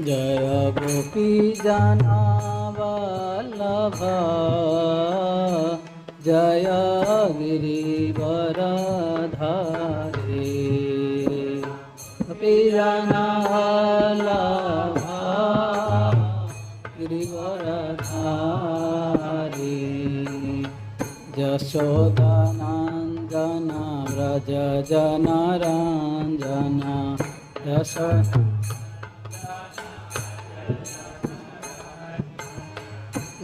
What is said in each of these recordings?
जय गोपी जना वल्लभ जय गिरिवरधारी गोपी जना वल्लभ गिरिवरधारी यशोदानंदन व्रज जनरंजन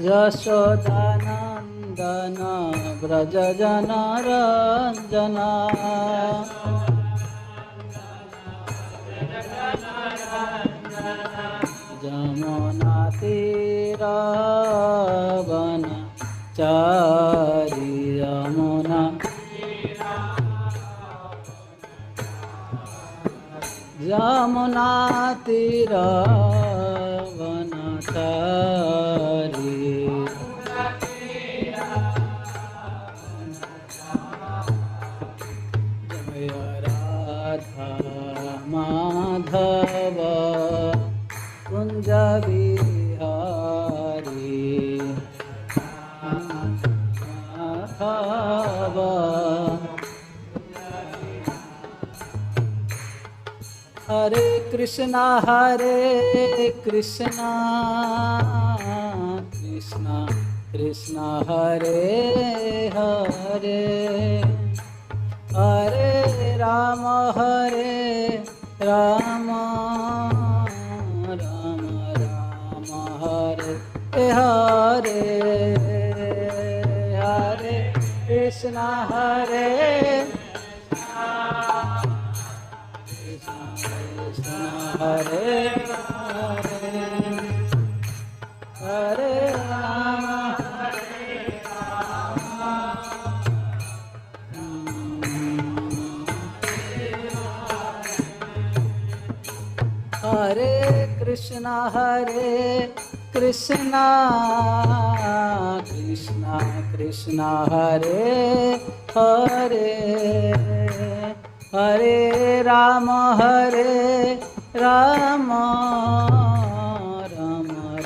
यशोदानंदन व्रज जनरंजन जमुना तीरवन चारि यमुना यमुना तीरवन चारि जय राधा माधव कुंज बिहारी माधव हरे कृष्णा कृष्णा कृष्णा हरे हरे हरे राम राम राम हरे हरे हरे कृष्णा हरे हरे हरे राम हरे कृष्णा कृष्णा कृष्णा हरे हरे हरे राम राम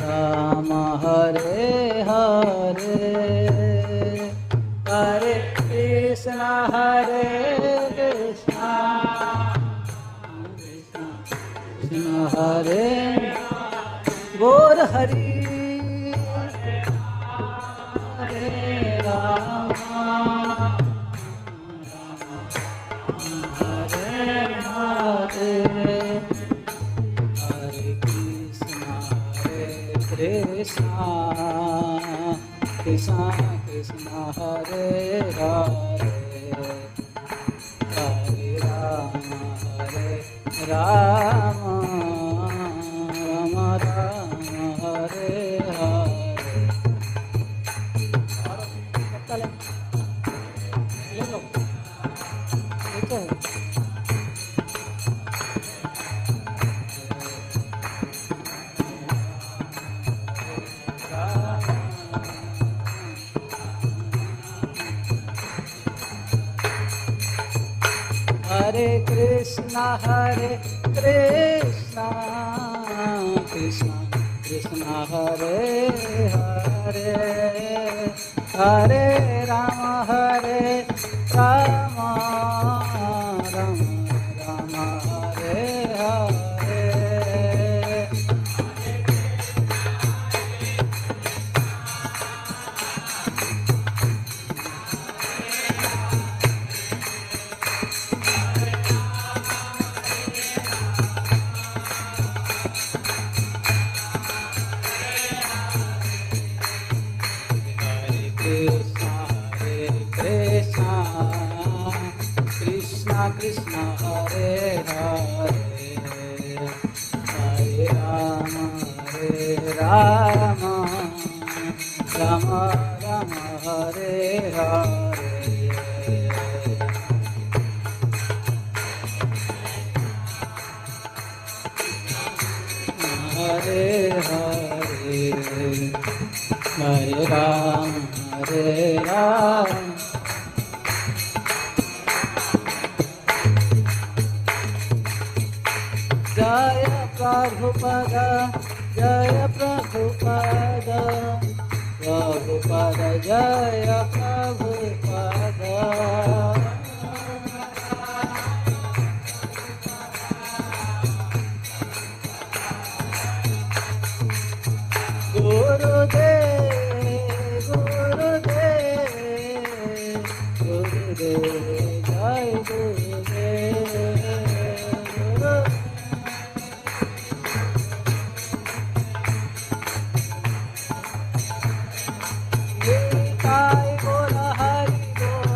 राम हरे हरे हरे कृष्णा कृष्णा हरे गौर हरि हरे राम हरे कृष्णा कृष्णा कृष्णा हरे हरे हरे राम राम राम हरे हरे कृष्णा कृष्णा कृष्णा हरे हरे हरे राम राम राम हरे हरे कृष्णा हरे हरे हरे राम राम राम हरे हरे हरे हरे हरे राम हरे राम। जय प्रभुपद जय प्रभुपद, प्रभुपद जय प्रभुपद। गुरुदेव गुरुदेव गुरुदेव जय गुरुदेव। निताय बोल हरि बोल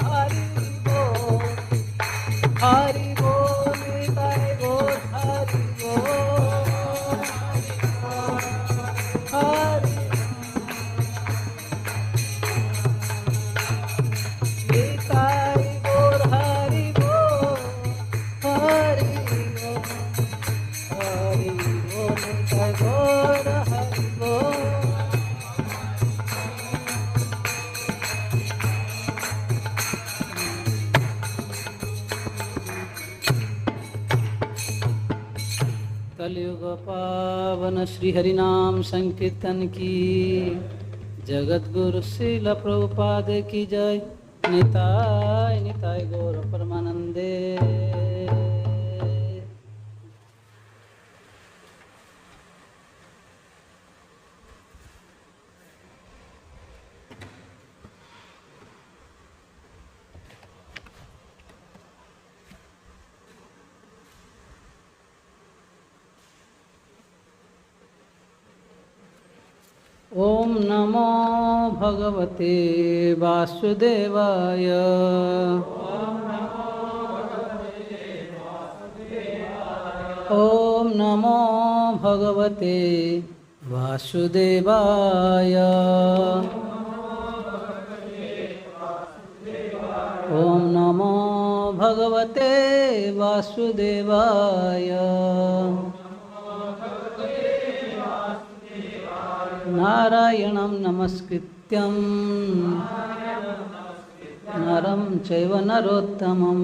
हरि बोल हरि बोल, निताय बोल हरि बोल हरि। निताय बोल हरि बोल हरि बोल हरि बोल, निताय बोल हरि बोल। कलयुग पावन श्री हरिनाम संकीर्तन की, जगत गुरु श्रील प्रभुपाद की जय। निताय निताय गौर परमानंदे। ओम नमो भगवते वासुदेवाय। ओम नमो भगवते वासुदेवाय। ओम नमो भगवते वासुदेवाय। नारायणं नमस्कृत्यं नरं चैव नरोत्तमं,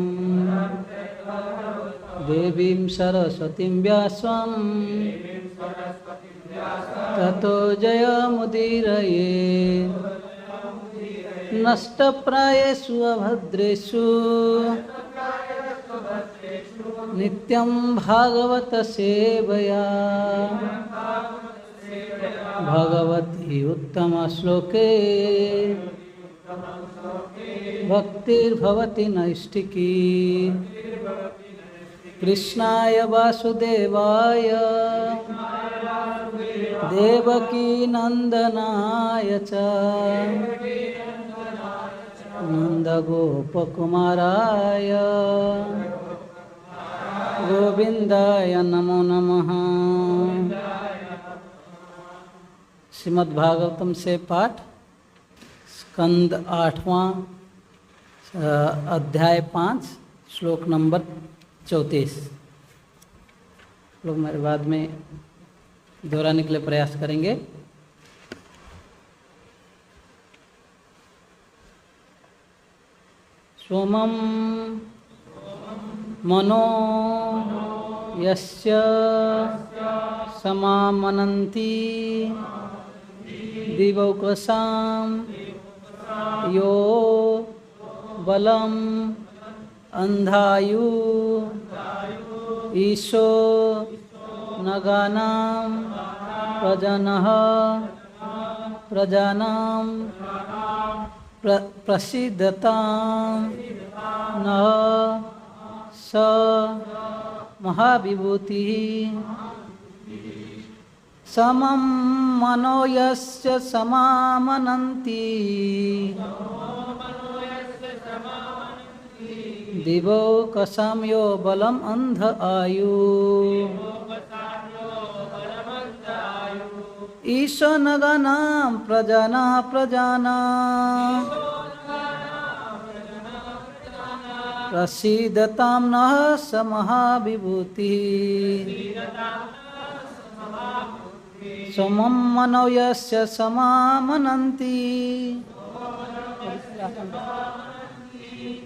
देवीं सरस्वतीं व्यासं ततो जयमुदीरये। नष्टप्रायेषु अभद्रेषु नित्यं भागवत सेवया, भगवती उत्तम श्लोके भक्तिर्भवति नैष्टिकी। कृष्णाय वासुदेवाय देवकी नंदनाय च नंदगोपकुमाराय गोविंदाय नमो नमः। श्रीमद् भागवतम से पाठ, स्कंद 8वां, अध्याय 5, श्लोक नंबर 34। लोग मेरे बाद में दोहराने के लिए प्रयास करेंगे। सोमं मनो यस्य समामनन्ति दिवौकसां यो बलम् अंधायु ईशो नगानां प्रजानां प्रसीदतां न स महाविभूतिः। समं मनो यस्य समामनन्ति दिवौकसां यो बलम् अंध आयु ईशो नगानां प्रजानां प्रसीदतां नः स महाविभूतिः। सोमं मनो यस्य समामनन्ति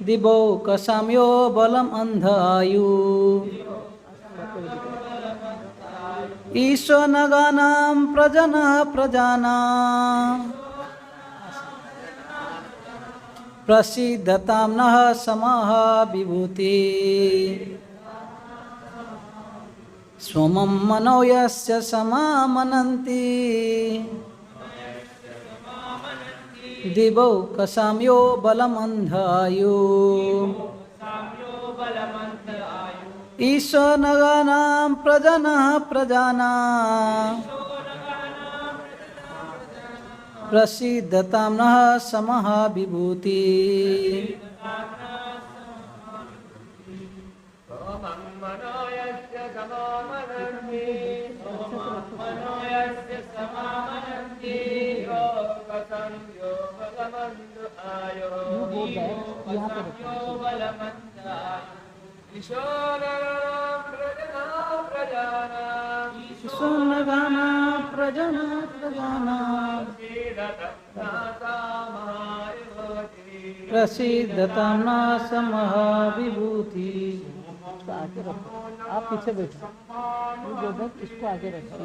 दिवौकसाम्यो बलम् अन्धायु ईशो नगानां प्रजानां प्रसीदतां नः समः विभूति सोमं मनो यस्य समामनन्ति दिवौकसाम्यो बलमन्धायु ईशो नगानां प्रजानां प्रसीदतां नः समः विभूति प्रसीदतां न समः विभूति। आगे रखो, आप पीछे बैठो, इसको आगे रखो।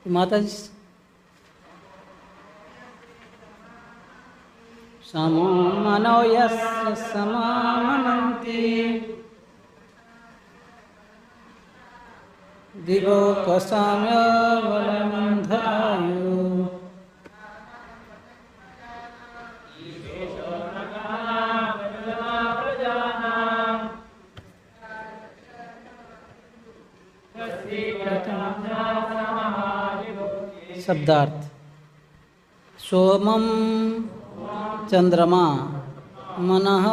माता जी समो मनो यस्य समामनन्ति दिवौकसाम्यो बलमन्धायु शब्दार्थ सोमम चंद्रमा मनः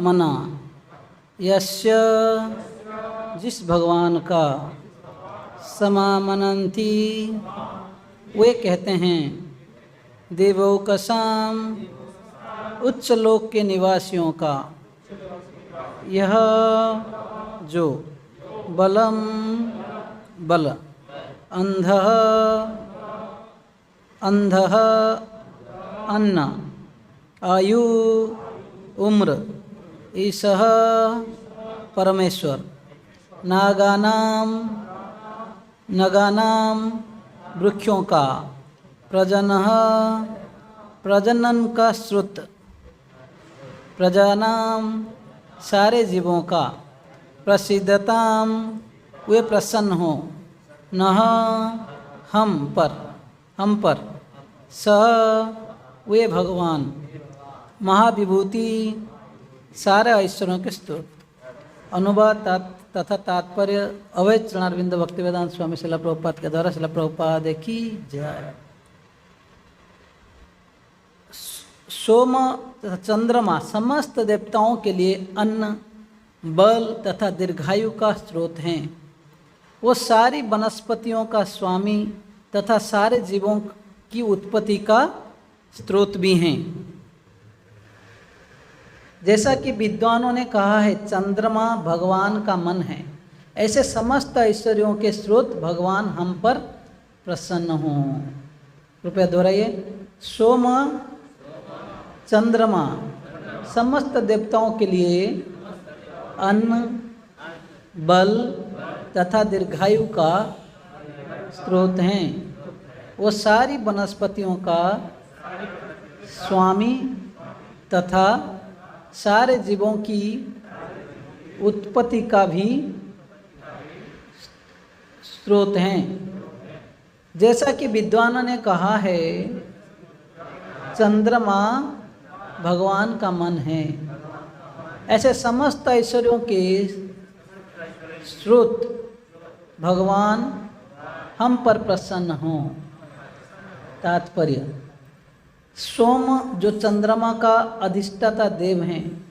मना यस्य जिस भगवान का समामनंती वे कहते हैं देवौकसाम उच्च लोक के निवासियों का यह जो बलम बल अंधः अंधः अन्न आयु उम्र ईशः परमेश्वर नागानाम नगानाम वृक्षों का प्रजनः प्रजनन का स्रोत प्रजानाम सारे जीवों का प्रसिद्धताम वे प्रसन्न हो नः हम पर सह वे भगवान महाविभूति सारे ऐश्वर्यों के स्रोत। अनुवाद तथा तात्पर्य अवैध चरणारविंद भक्तिवेदांत स्वामी शिला प्रभुपाद के द्वारा शिला प्रभुपाद की जय। सोम तथा चंद्रमा समस्त देवताओं के लिए अन्न बल तथा दीर्घायु का स्रोत हैं। वो सारी वनस्पतियों का स्वामी तथा सारे जीवों की उत्पत्ति का स्रोत भी हैं। जैसा कि विद्वानों ने कहा है चंद्रमा भगवान का मन है, ऐसे समस्त ऐश्वर्यों के स्रोत भगवान हम पर प्रसन्न हों। कृपया दोहराइए। सोम चंद्रमा समस्त देवताओं के लिए अन्न बल तथा दीर्घायु का स्रोत हैं। वो सारी वनस्पतियों का स्वामी तथा सारे जीवों की उत्पत्ति का भी स्रोत हैं। जैसा कि विद्वानों ने कहा है चंद्रमा भगवान का मन है, ऐसे समस्त ऐश्वर्यों के स्रोत भगवान हम पर प्रसन्न हों। तात्पर्य, सोम जो चंद्रमा का अधिष्ठाता देव हैं,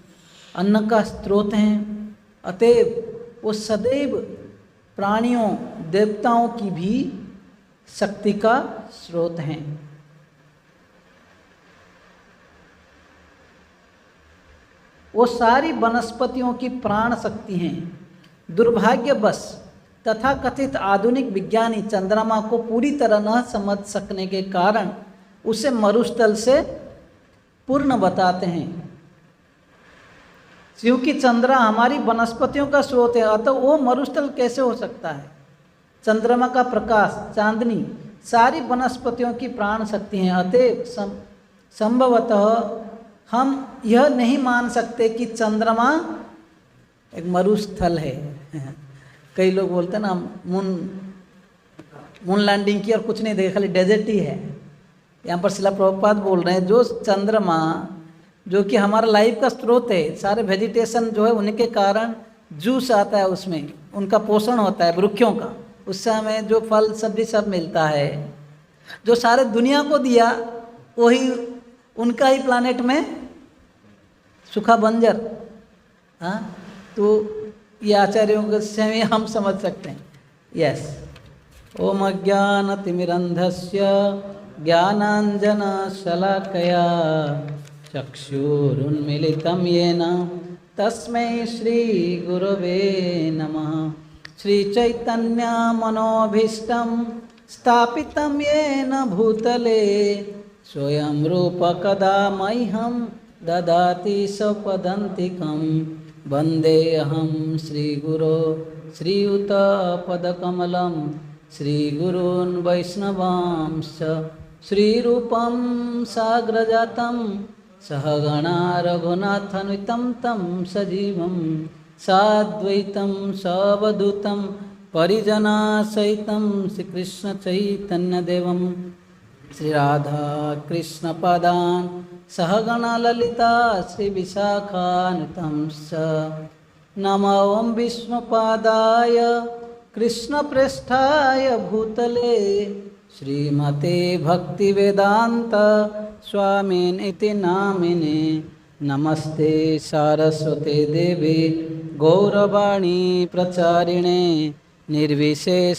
अन्न का स्रोत हैं, अतएव वो सदैव प्राणियों देवताओं की भी शक्ति का स्रोत हैं। वो सारी वनस्पतियों की प्राण शक्ति हैं। दुर्भाग्यवश तथाकथित आधुनिक विज्ञानी चंद्रमा को पूरी तरह न समझ सकने के कारण उसे मरुस्थल से पूर्ण बताते हैं। क्योंकि चंद्रमा हमारी वनस्पतियों का स्रोत है, अतः वो मरुस्थल कैसे हो सकता है? चंद्रमा का प्रकाश, चांदनी सारी वनस्पतियों की प्राण शक्ति हैं। अतएव संभवतः हम यह नहीं मान सकते कि चंद्रमा एक मरुस्थल है। कई लोग बोलते हैं ना मून लैंडिंग की और कुछ नहीं देखा, खाली डेजर्ट ही है। यहाँ पर शिला प्रभुपाद बोल रहे हैं जो चंद्रमा जो कि हमारा लाइफ का स्रोत है, सारे वेजिटेशन जो है उनके कारण जूस आता है, उसमें उनका पोषण होता है वृक्षों का, उससे हमें जो फल सब्जी सब मिलता है, जो सारे दुनिया को दिया वही उनका ही प्लानेट में सूखा बंजर। हाँ, तो ये आचार्यों से हम समझ सकते हैं। यस। ओम अज्ञानतिमिरन्धस्य ज्ञानाञ्जनशलाकया चक्षुरुन्मीलितं येन तस्मै श्रीगुरवे नमः। श्रीचैतन्यमनोभीष्टं स्थापितं येन भूतले स्वयं रूप कदा मह्यं ददाति स्वपदान्तिकं। वन्देऽहं श्रीगुरो श्रीयुतपदकमलं श्रीगुरून् वैष्णवांश्च श्रीरूपं साग्रजातं सहगणा रघुनाथान्वितं तं सजीवं साद्वैतं सवधूतं परिजनसहितं श्रीकृष्णचैतन्यदेवं श्रीराधाकृष्णपादान् सहगणा ललिता श्रीविशाखान्वितं च। नमो ॐ विष्णुपादाय कृष्णप्रेष्ठाय भूतले श्रीमते भक्तिवेदान्त स्वामिन् इति नामिने। नमस्ते सारस्वते देवे गौरवाणी प्रचारिणे निर्विशेषशून्यवादी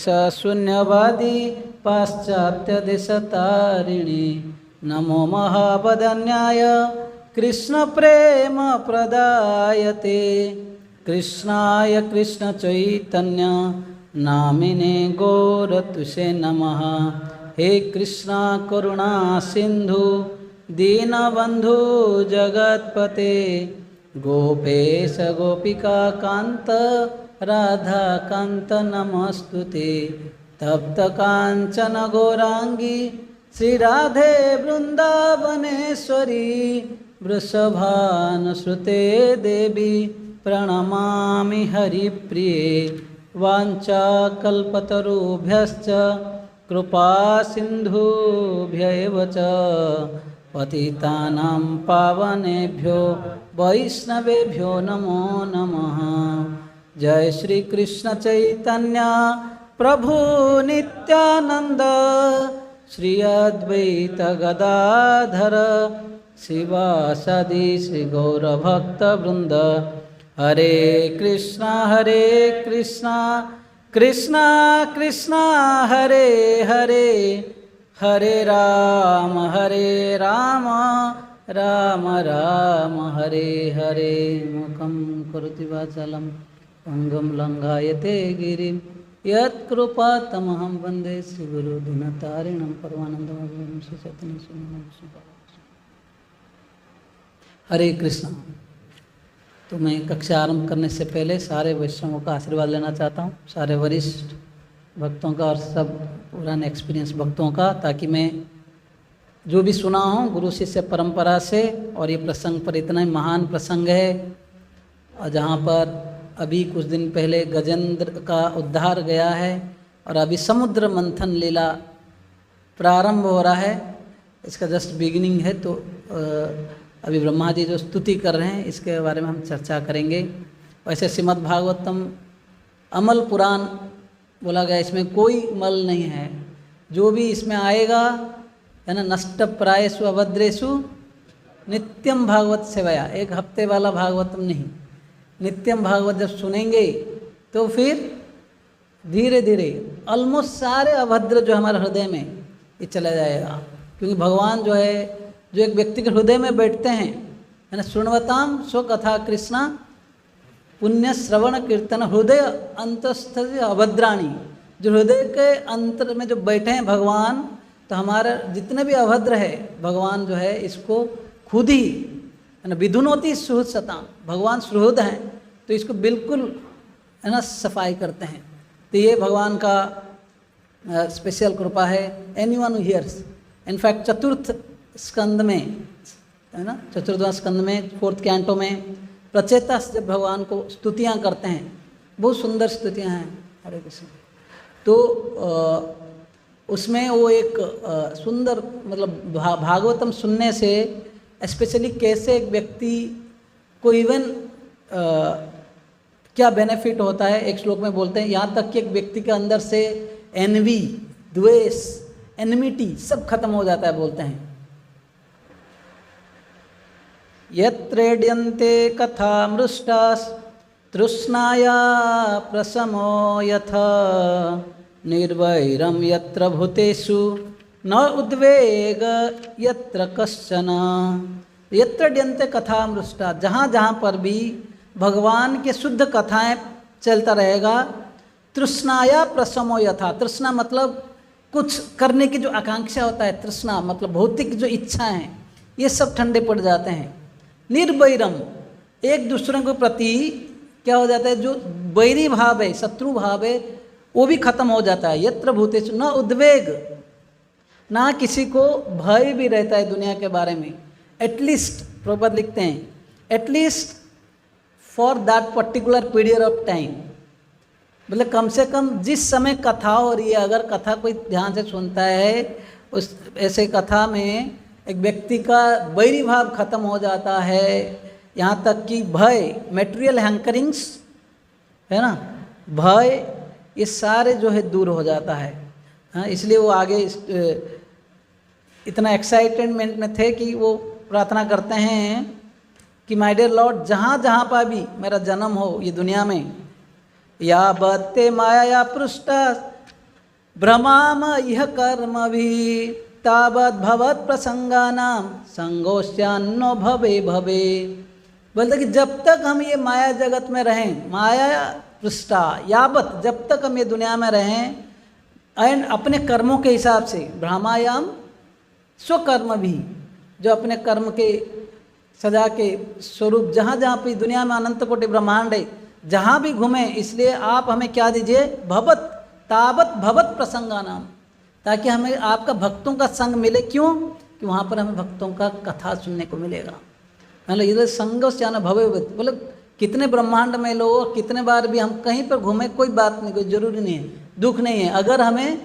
पाश्चात्यदेशतारिणे। नमो महावदन्याय कृष्णप्रेमप्रदायते कृष्णाय कृष्णचैतन्य नामिने गौरतुषे नमः। हे कृष्णा करुणा सिंधु दीनबंधु जगत्पते गोपेश गोपिका कांत राधा कांत नमस्तुते। तप्त कांचन गौरांगी श्री राधे वृंदावनेश्वरी वृषभानुसुते देवी प्रणमामि हरिप्रिये। वाञ्छाकल्पतरुभ्यश्च कृपा सिन्धुभ्य एव च पतितानां पावनेभ्यो वैष्णवेभ्यो नमो नमः। जय श्री कृष्ण चैतन्य प्रभु नित्यानंद श्री अद्वैत गदाधर शिवासादि श्री गौरभक्तवृंद। हरे कृष्णा कृष्णा कृष्णा हरे हरे, हरे राम राम राम हरे हरे। मुखं करोति वाचालं पंगुं लंघायते गिरिं यत्कृपातमहं वन्दे श्रीगुरुदीनतारिणं परमानन्दमाधवं श्रीचैतन्यस्वामिनं। हरे कृष्णा। तो मैं कक्षा आरंभ करने से पहले सारे वैष्णवों का आशीर्वाद लेना चाहता हूँ, सारे वरिष्ठ भक्तों का और सब पुराने एक्सपीरियंस भक्तों का, ताकि मैं जो भी सुना हूँ गुरु शिष्य परंपरा से, और ये प्रसंग पर इतना ही महान प्रसंग है, और जहाँ पर अभी कुछ दिन पहले गजेंद्र का उद्धार गया है और अभी समुद्र मंथन लीला प्रारंभ हो रहा है, इसका जस्ट बिगिनिंग है। तो अभी ब्रह्मा जी जो स्तुति कर रहे हैं इसके बारे में हम चर्चा करेंगे। वैसे श्रीमद् भागवतम अमल पुराण बोला गया, इसमें कोई मल नहीं है। जो भी इसमें आएगा है ना, नष्ट प्रायेषु अभद्रेषु नित्यम भागवत सेवया। एक हफ्ते वाला भागवतम नहीं, नित्यम भागवत जब सुनेंगे तो फिर धीरे धीरे ऑलमोस्ट सारे अभद्र जो हमारे हृदय में ये चला जाएगा। क्योंकि भगवान जो है, जो एक व्यक्ति के हृदय में बैठते हैं, है ना, शृण्वताम स्व कथा कृष्णा पुण्य श्रवण कीर्तन हृदय अंतस्थ अभद्राणी। जो हृदय के अंतर में जो बैठे हैं भगवान, तो हमारे जितने भी अभद्र है भगवान जो है इसको खुद ही, है ना, विधुनोति सुहृद सताम, भगवान सुहृद हैं तो इसको बिल्कुल, है ना, सफाई करते हैं। तो ये भगवान का स्पेशल कृपा है। एनीवन हु हियर्स, इनफैक्ट चतुर्थ स्कंद में, है ना, चतुर्थवां स्कंद में 4th कैंटो में प्रचेता जब भगवान को स्तुतियाँ करते हैं, बहुत सुंदर स्तुतियाँ हैं, हरे कृष्ण। तो उसमें वो एक सुंदर, मतलब भागवतम सुनने से स्पेशली कैसे एक व्यक्ति को इवन क्या बेनिफिट होता है, एक श्लोक में बोलते हैं, यहाँ तक कि एक व्यक्ति के अंदर से एनवी, द्वेष, एनिमिटी सब खत्म हो जाता है, बोलते हैं। यत्रेड्यन्ते कथा मृष्टास् तृष्णाया प्रशमो यथा निर्वैरम यत्र भूतेषु न उद्वेग यत्र कश्चन। यत्रेड्यन्ते कथा मृष्टा, जहाँ जहाँ पर भी भगवान के शुद्ध कथाएं चलता रहेगा, तृष्णाया प्रशमो यथा, तृष्णा मतलब कुछ करने की जो आकांक्षा होता है, तृष्णा मतलब भौतिक जो इच्छाएं हैं, ये सब ठंडे पड़ जाते हैं। निर्वैरम, एक दूसरे के प्रति क्या हो जाता है, जो वैरी भाव है, शत्रु भाव है, वो भी खत्म हो जाता है। यत्र भूतेषु न उद्वेग, ना किसी को भय भी रहता है दुनिया के बारे में। एटलीस्ट प्रभुपाद लिखते हैं, at least for that particular period of time, मतलब कम से कम जिस समय कथा हो रही है, अगर कथा कोई ध्यान से सुनता है, उस ऐसे कथा में एक व्यक्ति का वैरी भाव खत्म हो जाता है। यहाँ तक कि भय, मेटेरियल हैंकरिंग्स, है ना, भय, ये सारे जो है दूर हो जाता है। हाँ, इसलिए वो आगे इतना एक्साइटमेंट में थे कि वो प्रार्थना करते हैं कि माय डियर लॉर्ड, जहाँ जहाँ पर भी मेरा जन्म हो ये दुनिया में, या बत्ते माया या पृष्ठा भ्रमाम यह कर्म भी तावत भवत प्रसंगानाम संगोष्यान्नो भवे भवे। बोलते कि जब तक हम ये माया जगत में रहें, माया पृष्ठा यावत, जब तक हम ये दुनिया में रहें, एंड अपने कर्मों के हिसाब से, भ्रमायाम स्वकर्म भी, जो अपने कर्म के सजा के स्वरूप, जहाँ जहाँ पे दुनिया में अनंत कोटि ब्रह्मांड है, जहाँ भी घूमें, इसलिए आप हमें क्या दीजिए, भवत तावत भवत प्रसंगानाम, ताकि हमें आपका भक्तों का संग मिले। क्यों? कि वहाँ पर हमें भक्तों का कथा सुनने को मिलेगा। मतलब ये संग से आना भवे, बोले कितने ब्रह्मांड में लोग, कितने बार भी हम कहीं पर घूमें, कोई बात नहीं, कोई जरूरी नहीं है, दुख नहीं है। अगर हमें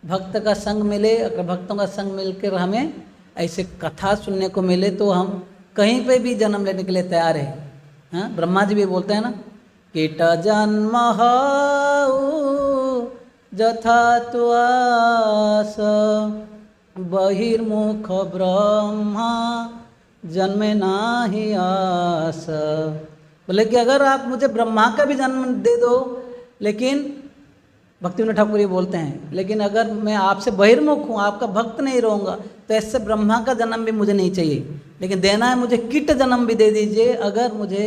भक्त का संग मिले, अगर भक्तों का संग मिलकर हमें ऐसे कथा सुनने को मिले, तो हम कहीं पे भी जन्म लेने के लिए तैयार है। हाँ, ब्रह्मा जी भी बोलते हैं ना, कीट जन्म जथा त्वास बहिर्मुख ब्रह्मा जन्मे नाही आस। बोले कि अगर आप मुझे ब्रह्मा का भी जन्म दे दो, लेकिन भक्तिविनोद ठाकुर ये बोलते हैं, लेकिन अगर मैं आपसे बहिर्मुख हूँ, आपका भक्त नहीं रहूँगा, तो ऐसे ब्रह्मा का जन्म भी मुझे नहीं चाहिए, लेकिन देना है मुझे कीट जन्म भी दे दीजिए, अगर मुझे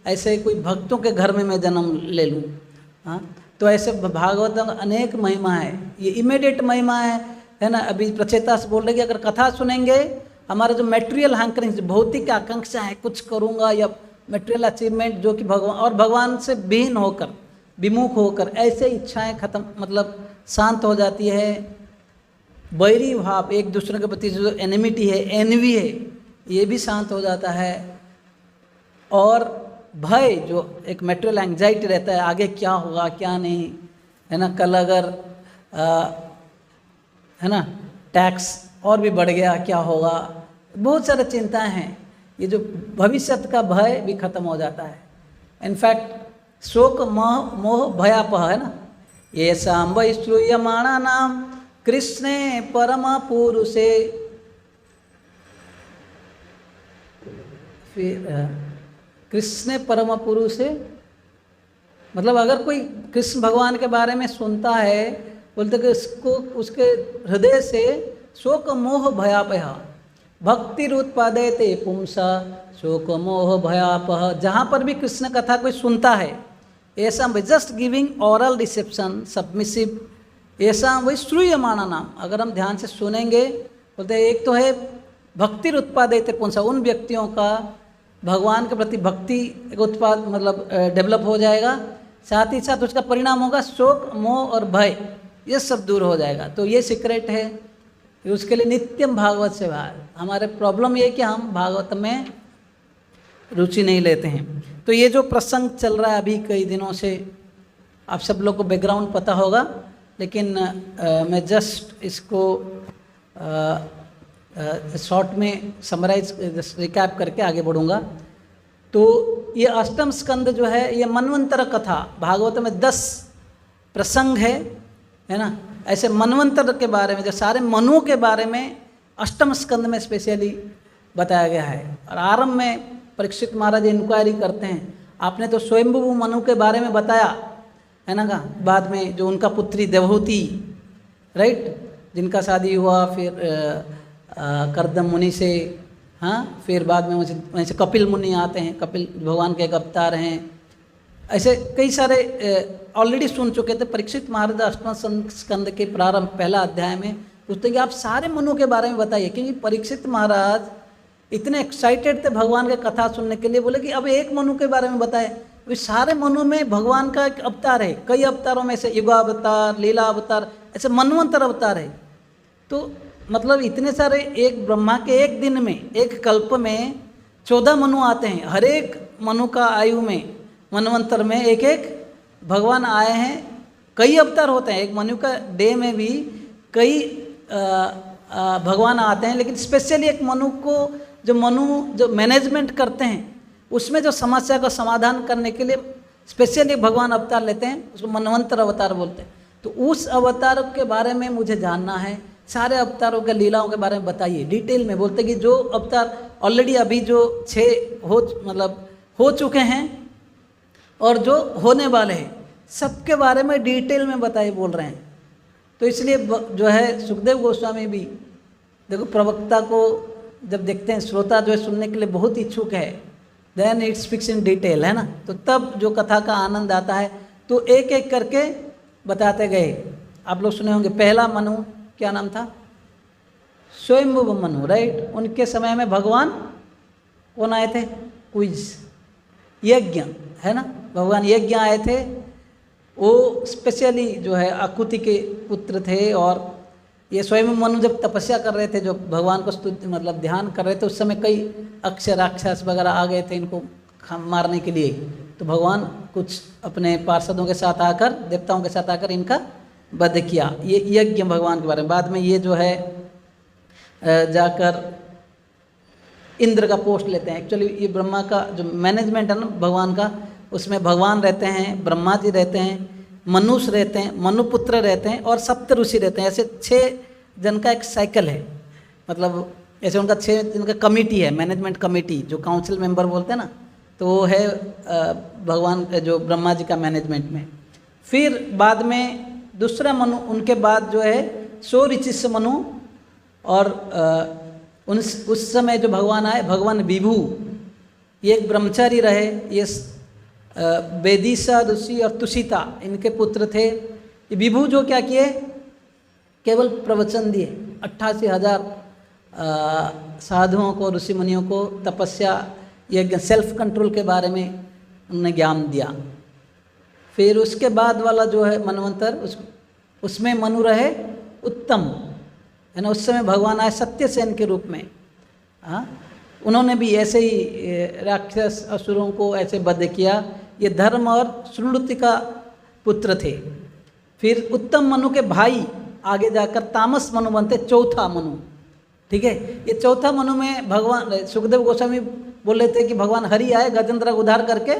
ऐसे कोई भक्तों के घर में मैं जन्म ले लूँ। हाँ, तो ऐसे भागवत अनेक महिमा है, ये इमीडिएट महिमा है ना। अभी प्रचेतास बोल रहे कि अगर कथा सुनेंगे, हमारा जो मेटेरियल हैंकरिंग, भौतिक आकांक्षा है, कुछ करूँगा या मेटेरियल अचीवमेंट, जो कि भगवान और भगवान से विहीन होकर, विमुख होकर, ऐसे इच्छाएं खत्म, मतलब शांत हो जाती है। वैरी भाव, एक दूसरे के प्रति जो एनिमिटी है, एनवी है, ये भी शांत हो जाता है। और भय, जो एक मेटेरियल एंग्जाइटी रहता है, आगे क्या होगा क्या नहीं, है ना, कल अगर है ना टैक्स और भी बढ़ गया क्या होगा, बहुत सारे चिंताएं हैं। ये जो भविष्य का भय भी खत्म हो जाता है। इनफैक्ट शोक मोह भयापह है ना, ये सांब श्रूयमाणा नाम कृष्णे परम पुरुषे फिर कृष्ण परम पुरुष है, मतलब अगर कोई कृष्ण भगवान के बारे में सुनता है, बोलते कि उसको उसके हृदय से शोक मोह भयापह भक्ति उत्पादयते पुंसा शोक मोह भयापह। जहाँ पर भी कृष्ण कथा कोई सुनता है, ऐसा just giving oral reception submissive, ऐसा वही श्रूयमाणा नाम, अगर हम ध्यान से सुनेंगे, बोलते हैं एक तो है भक्ति उत्पादयते पुंसा, उन व्यक्तियों का भगवान के प्रति भक्ति एक उत्पाद मतलब डेवलप हो जाएगा, साथ ही साथ उसका परिणाम होगा शोक मोह और भय, ये सब दूर हो जाएगा। तो ये सीक्रेट है, उसके लिए नित्यम भागवत से बाहर। हमारे प्रॉब्लम ये कि हम भागवत में रुचि नहीं लेते हैं। तो ये जो प्रसंग चल रहा है अभी कई दिनों से, आप सब लोग को बैकग्राउंड पता होगा, लेकिन मैं जस्ट इसको शॉर्ट में समराइज रिकैप करके आगे बढ़ूँगा। तो ये अष्टम स्कंद जो है ये मनवंतर कथा, भागवत में 10 प्रसंग है ना, ऐसे मनवंतर के बारे में, जो सारे मनुओं के बारे में अष्टम स्कंद में स्पेशली बताया गया है। और आरंभ में परीक्षित महाराज इंक्वायरी करते हैं, आपने तो स्वयंभू मनु के बारे में बताया है ना, का बाद में जो उनका पुत्री देवहूति, राइट, जिनका शादी हुआ फिर कर्दम मुनि से, हाँ, फिर बाद में वहीं से कपिल मुनि आते हैं, कपिल भगवान के एक अवतार हैं। ऐसे कई सारे ऑलरेडी सुन चुके थे। परीक्षित महाराज अष्टम स्कंद के प्रारंभ पहला अध्याय में पूछते कि आप सारे मनु के बारे में बताइए, क्योंकि परीक्षित महाराज इतने एक्साइटेड थे भगवान के कथा सुनने के लिए, बोले कि अब एक मनु के बारे में बताए। वे सारे मनु में भगवान का एक अवतार है, कई अवतारों में से युगावतार, लीला अवतार, ऐसे मनवंतर अवतार है। तो मतलब इतने सारे, एक ब्रह्मा के एक दिन में, एक कल्प में 14 मनु आते हैं, हर एक मनु का आयु में मनवंतर में एक एक भगवान आए हैं। कई अवतार होते हैं, एक मनु का डे में भी कई भगवान आते हैं, लेकिन स्पेशली एक मनु को जो मैनेजमेंट करते हैं, उसमें जो समस्या का समाधान करने के लिए स्पेशली भगवान अवतार लेते हैं, उसको मनवंतर अवतार बोलते हैं। तो उस अवतार के बारे में मुझे जानना है, सारे अवतारों के लीलाओं के बारे में बताइए डिटेल में। बोलते कि जो अवतार ऑलरेडी अभी जो 6 हो चुके हैं और जो होने वाले हैं, सबके बारे में डिटेल में बताइए बोल रहे हैं। तो इसलिए जो है सुखदेव गोस्वामी भी देखो, प्रवक्ता को जब देखते हैं, श्रोता जो है सुनने के लिए बहुत इच्छुक है, then it speaks in detail, है ना, तो तब जो कथा का आनंद आता है। तो एक एक करके बताते गए। आप लोग सुने होंगे, पहला मनु क्या नाम था, स्वयंभू मनु, राइट। उनके समय में भगवान कौन आए थे, क्विज यज्ञ, है ना, भगवान यज्ञ आए थे। वो स्पेशली जो है आकुति के पुत्र थे। और ये स्वयं मनु जब तपस्या कर रहे थे, जो भगवान को मतलब ध्यान कर रहे थे, उस समय कई अक्षर राक्षस वगैरह आ गए थे इनको मारने के लिए। तो भगवान कुछ अपने पार्षदों के साथ आकर, देवताओं के साथ आकर इनका वध किया। ये यज्ञ भगवान के बारे में। बाद में ये जो है जाकर इंद्र का पोस्ट लेते हैं। एक्चुअली ये ब्रह्मा का जो मैनेजमेंट है ना भगवान का, उसमें भगवान रहते हैं, ब्रह्मा जी रहते हैं, मनुष्य रहते हैं, मनुपुत्र रहते हैं और सप्त ऋषि रहते हैं। ऐसे 6 जन का एक साइकिल है, मतलब ऐसे उनका 6 जन का कमेटी है, मैनेजमेंट कमेटी, जो काउंसिल मेंबर बोलते हैं ना, तो वो है भगवान जो ब्रह्मा जी का मैनेजमेंट में। फिर बाद में दूसरा मनु, उनके बाद जो है 100 ऋषि मनु। और उस समय जो भगवान आए, भगवान विभु, ये एक ब्रह्मचारी रहे। ये वेदिशा ऋषि और तुषिता इनके पुत्र थे। ये विभु जो क्या किए, केवल प्रवचन दिए, 88,000 साधुओं को, ऋषि मुनियों को तपस्या, यज्ञ, सेल्फ कंट्रोल के बारे में उन्होंने ज्ञान दिया। फिर उसके बाद वाला जो है मनवंतर, उसमें मनु रहे उत्तम, है ना। उस समय भगवान आए सत्यसेन के रूप में। हाँ, उन्होंने भी ऐसे ही राक्षस असुरों को ऐसे वध किया। ये धर्म और श्रुति का पुत्र थे। फिर उत्तम मनु के भाई आगे जाकर तामस मनु बनते, चौथा मनु, ठीक है। ये चौथा मनु में भगवान सुखदेव गोस्वामी बोल रहे थे कि भगवान हरि आए गजेंद्र को उद्धार करके,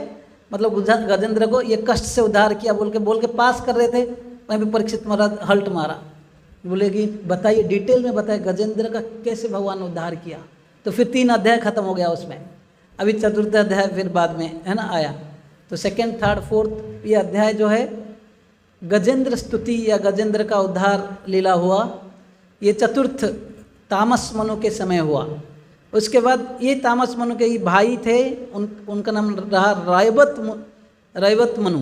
मतलब गजेंद्र को ये कष्ट से उद्धार किया बोल के पास कर रहे थे। वहीं भी परीक्षित महाराज हल्ट मारा, बोले कि बताइए, डिटेल में बताइए गजेंद्र का कैसे भगवान ने उद्धार किया। तो फिर 3 अध्याय खत्म हो गया उसमें। अभी चतुर्थ अध्याय फिर बाद में है ना आया। तो सेकंड, थर्ड, फोर्थ ये अध्याय जो है गजेंद्र स्तुति या गजेंद्र का उद्धार लीला हुआ, ये चतुर्थ तामस मनु के समय हुआ। उसके बाद ये तामस मनु के ही भाई थे, उनका नाम रहा रैवत मनु।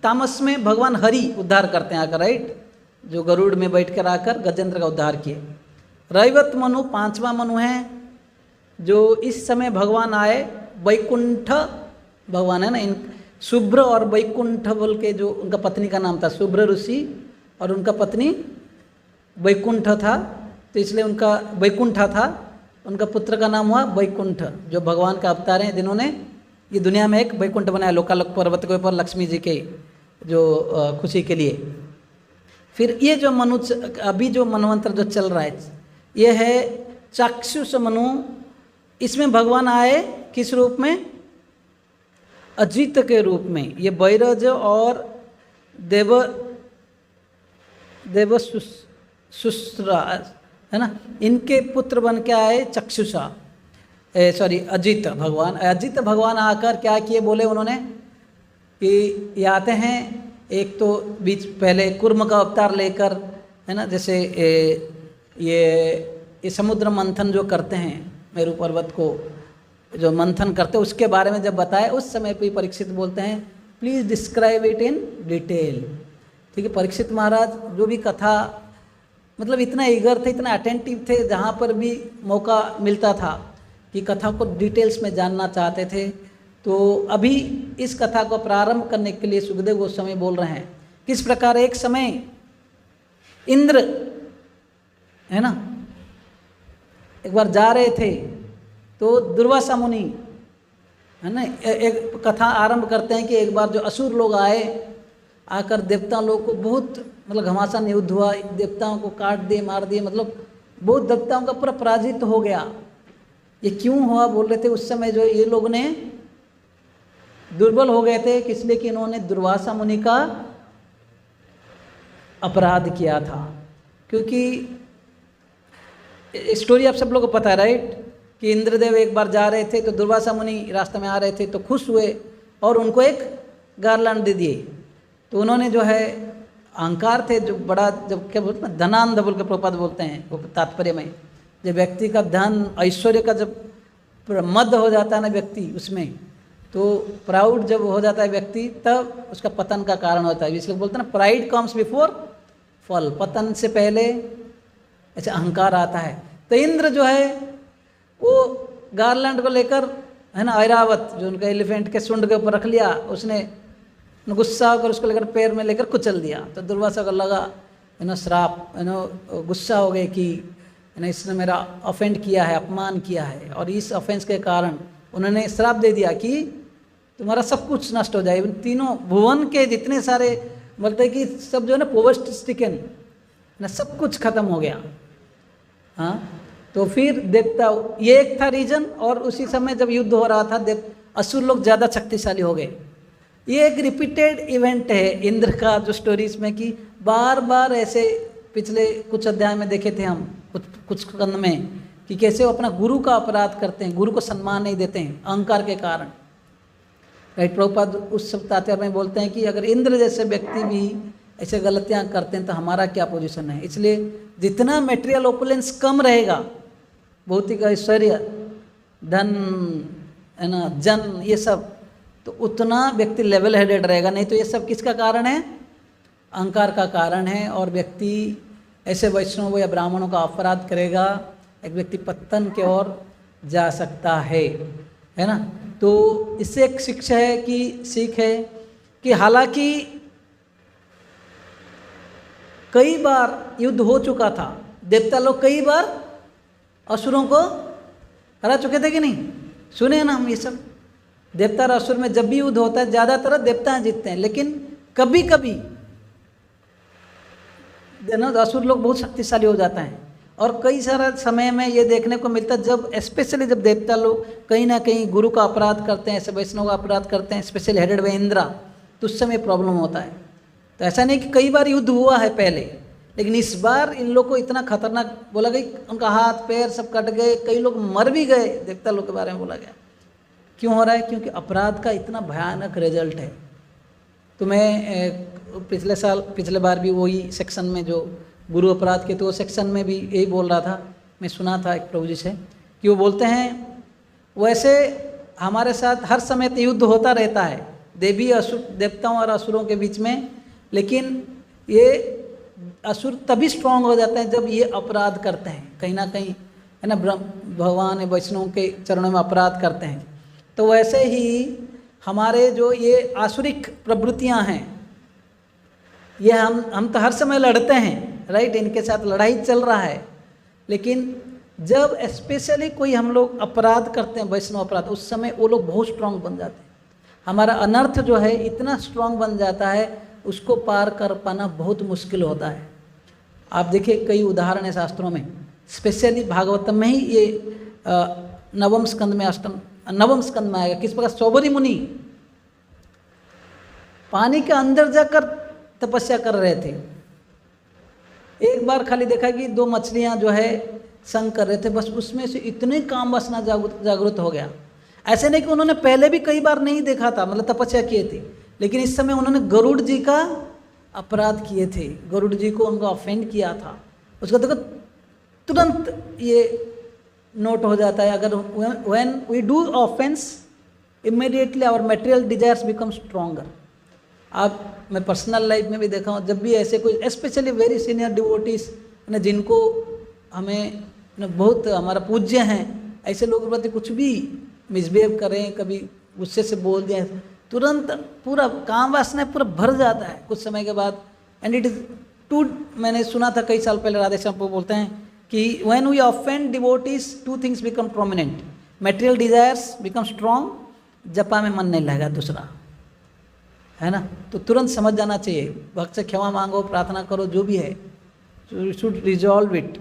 तामस में भगवान हरि उद्धार करते हैं आकर, राइट, जो गरुड़ में बैठ कर आकर गजेंद्र का उद्धार किए। रैवत मनु पांचवा मनु है, जो इस समय भगवान आए। वैकुंठ भगवान है ना, इन शुभ्र और वैकुंठ बोल के जो उनका पत्नी का नाम था, शुभ्र ऋषि और उनका पत्नी वैकुंठ था, तो इसलिए उनका वैकुंठा था, उनका पुत्र का नाम हुआ वैकुंठ, जो भगवान का अवतार हैं, जिन्होंने ये दुनिया में एक वैकुंठ बनाया लोकालोक पर्वत के ऊपर लक्ष्मी जी के जो खुशी के लिए। फिर ये जो मनुष्य अभी जो मनवंतर जो चल रहा है, ये है चाक्षुष मनु। इसमें भगवान आए किस रूप में? अजित के रूप में। ये बैरज और देवशुश्रा है ना, इनके पुत्र बन के आए चक्षुषा, अजित भगवान। अजित भगवान आकर क्या किए, बोले उन्होंने कि ये आते हैं, एक तो बीच पहले कुर्म का अवतार लेकर है ना, जैसे ये समुद्र मंथन जो करते हैं, मेरू पर्वत को जो मंथन करते हैं उसके बारे में जब बताए, उस समय पे परीक्षित बोलते हैं please describe it in detail. ठीक है, परीक्षित महाराज जो भी कथा मतलब इतना ईगर थे, इतना अटेंटिव थे, जहाँ पर भी मौका मिलता था कि कथा को डिटेल्स में जानना चाहते थे। तो अभी इस कथा को प्रारंभ करने के लिए सुखदेव गोस्वामी बोल रहे हैं किस प्रकार एक समय इंद्र है ना, एक बार जा रहे थे तो दुर्वासा मुनि है ना, एक कथा आरंभ करते हैं कि एक बार जो असुर लोग आए, आकर देवता लोग को बहुत मतलब घमासान युद्ध हुआ, देवताओं को काट दिए, मार दिए, मतलब बहुत देवताओं का पूरा पराजित हो गया। ये क्यों हुआ बोल रहे थे, उस समय जो ये लोग ने दुर्बल हो गए थे, इसलिए कि इन्होंने दुर्वासा मुनि का अपराध किया था। क्योंकि स्टोरी आप सब लोगों को पता है, राइट, कि इंद्रदेव एक बार जा रहे थे तो दुर्वासा मुनि रास्ते में आ रहे थे तो खुश हुए और उनको एक गारलांड दे दिए। तो उन्होंने जो है अहंकार थे, जो बड़ा जब क्या बोलते हैं धनांध बोल के प्रपात बोलते हैं वो तात्पर्य में, जब व्यक्ति का धन ऐश्वर्य का जब मद हो जाता है ना व्यक्ति उसमें, तो प्राउड जब हो जाता है व्यक्ति तब उसका पतन का कारण होता है। इसलिए बोलते हैं ना प्राइड कम्स बिफोर फॉल, पतन से पहले ऐसा अहंकार आता है। तो इंद्र जो है वो गारलैंड को लेकर है ना, ऐरावत जो उनका एलिफेंट के सुंड के ऊपर रख लिया, उसने गुस्सा होकर उसको लेकर पैर में लेकर कुचल दिया। तो दुर्वासा को लगा है ना श्राप, है ना गुस्सा हो गए कि है ना इसने मेरा ऑफेंड किया है, अपमान किया है, और इस ऑफेंस के कारण उन्होंने श्राप दे दिया कि तुम्हारा सब कुछ नष्ट हो जाए, तीनों भुवन के जितने सारे बोलते कि सब जो है ना पोवर्टी स्टिकन ना, सब कुछ खत्म हो गया। हाँ, तो फिर देवता ये एक था रीजन, और उसी समय जब युद्ध हो रहा था असुर लोग ज़्यादा शक्तिशाली हो गए। ये एक रिपीटेड इवेंट है इंद्र का जो स्टोरीज में, कि बार बार ऐसे पिछले कुछ अध्याय में देखे थे हम कुछ खंड में, कि कैसे वो अपना गुरु का अपराध करते हैं, गुरु को सम्मान नहीं देते हैं अहंकार के कारण। राइट, प्रभुपाद उस सब तात्पर्य में बोलते हैं कि अगर इंद्र जैसे व्यक्ति भी ऐसे गलतियां करते हैं तो हमारा क्या पोजीशन है। इसलिए जितना मेटेरियल ओपुलेंस कम रहेगा, भौतिक ऐश्वर्य, धन है ना, जन, ये सब, तो उतना व्यक्ति लेवल हेडेड रहेगा। नहीं तो ये सब किसका कारण है? अहंकार का कारण है। और व्यक्ति ऐसे वैष्णव या ब्राह्मणों का अपराध करेगा, एक व्यक्ति पतन की ओर जा सकता है ना। तो इससे एक शिक्षा है कि सीख है कि हालांकि कई बार युद्ध हो चुका था, देवता लोग कई बार असुरों को हरा चुके थे कि नहीं, सुने ना हम ये सब। देवता और असुर में जब भी युद्ध होता है ज़्यादातर देवता जीतते हैं, लेकिन कभी कभी असुर लोग बहुत शक्तिशाली हो जाता है। और कई सारा समय में ये देखने को मिलता है जब स्पेशली जब देवता लोग कहीं ना कहीं गुरु का अपराध करते हैं, ऐसे वैष्णव का अपराध करते हैं, स्पेशली हेडेड बाय इंद्रा, तो उस समय प्रॉब्लम होता है। तो ऐसा नहीं कि कई बार युद्ध हुआ है पहले, लेकिन इस बार इन लोग को इतना खतरनाक बोला गया, उनका हाथ पैर सब कट गए, कई लोग मर भी गए, देवता लोग के बारे में बोला गया। क्यों हो रहा है? क्योंकि अपराध का इतना भयानक रिजल्ट है। तो मैं पिछले बार भी वही सेक्शन में जो गुरु अपराध के, तो वो सेक्शन में भी यही बोल रहा था, मैं सुना था एक प्रभु जी से कि वो बोलते हैं वैसे हमारे साथ हर समय तो युद्ध होता रहता है देवी असुर, देवताओं और असुरों के बीच में, लेकिन ये असुर तभी स्ट्रांग हो जाते हैं जब ये अपराध करते हैं, कहीं ना कहीं, है ना, भगवान वैष्णव के चरणों में अपराध करते हैं। तो वैसे ही हमारे जो ये आसुरिक प्रवृत्तियां हैं, ये हम तो हर समय लड़ते हैं, राइट, इनके साथ लड़ाई चल रहा है, लेकिन जब स्पेशली कोई हम लोग अपराध करते हैं, वैष्णव अपराध, उस समय वो लोग बहुत स्ट्रांग बन जाते हैं। हमारा अनर्थ जो है इतना स्ट्रांग बन जाता है, उसको पार कर पाना बहुत मुश्किल होता है। आप देखिए कई उदाहरण है शास्त्रों में, स्पेशली भागवतम में ही ये नवम स्कंद में आएगा। किस प्रकार सौबरी मुनि पानी के अंदर जाकर तपस्या कर रहे थे, एक बार खाली देखा कि 2 मछलियां जो है संग कर रहे थे, बस उसमें से इतने काम वासना जागृत हो गया। ऐसे नहीं कि उन्होंने पहले भी कई बार नहीं देखा था, मतलब तपस्या किए थे, लेकिन इस समय उन्होंने गरुड़ जी का अपराध किए थे, गरुड़ जी को उनको ऑफेंड किया था। उसका देखो तुरंत ये नोट हो जाता है, अगर when we do offence immediately our material desires become stronger. मैं पर्सनल लाइफ में भी देखा हूँ, जब भी ऐसे कोई स्पेशली वेरी सीनियर डिवोटीज ने, जिनको हमें बहुत हमारा पूज्य हैं, ऐसे लोगों के प्रति कुछ भी मिसबिहेव करें, कभी गुस्से से बोल दें, तुरंत पूरा काम वासना पूरा भर जाता है कुछ समय के बाद। एंड इट इज टू, मैंने सुना था कई साल पहले राधे श्याम प्रभु बोलते हैं कि when we offend devotees 2 things become prominent, material desires become strong, जपा में मन नहीं लगेगा दूसरा, है ना। तो तुरंत समझ जाना चाहिए, भक्त से क्षमा मांगो, प्रार्थना करो, जो भी है, यू शुड रिजॉल्व इट।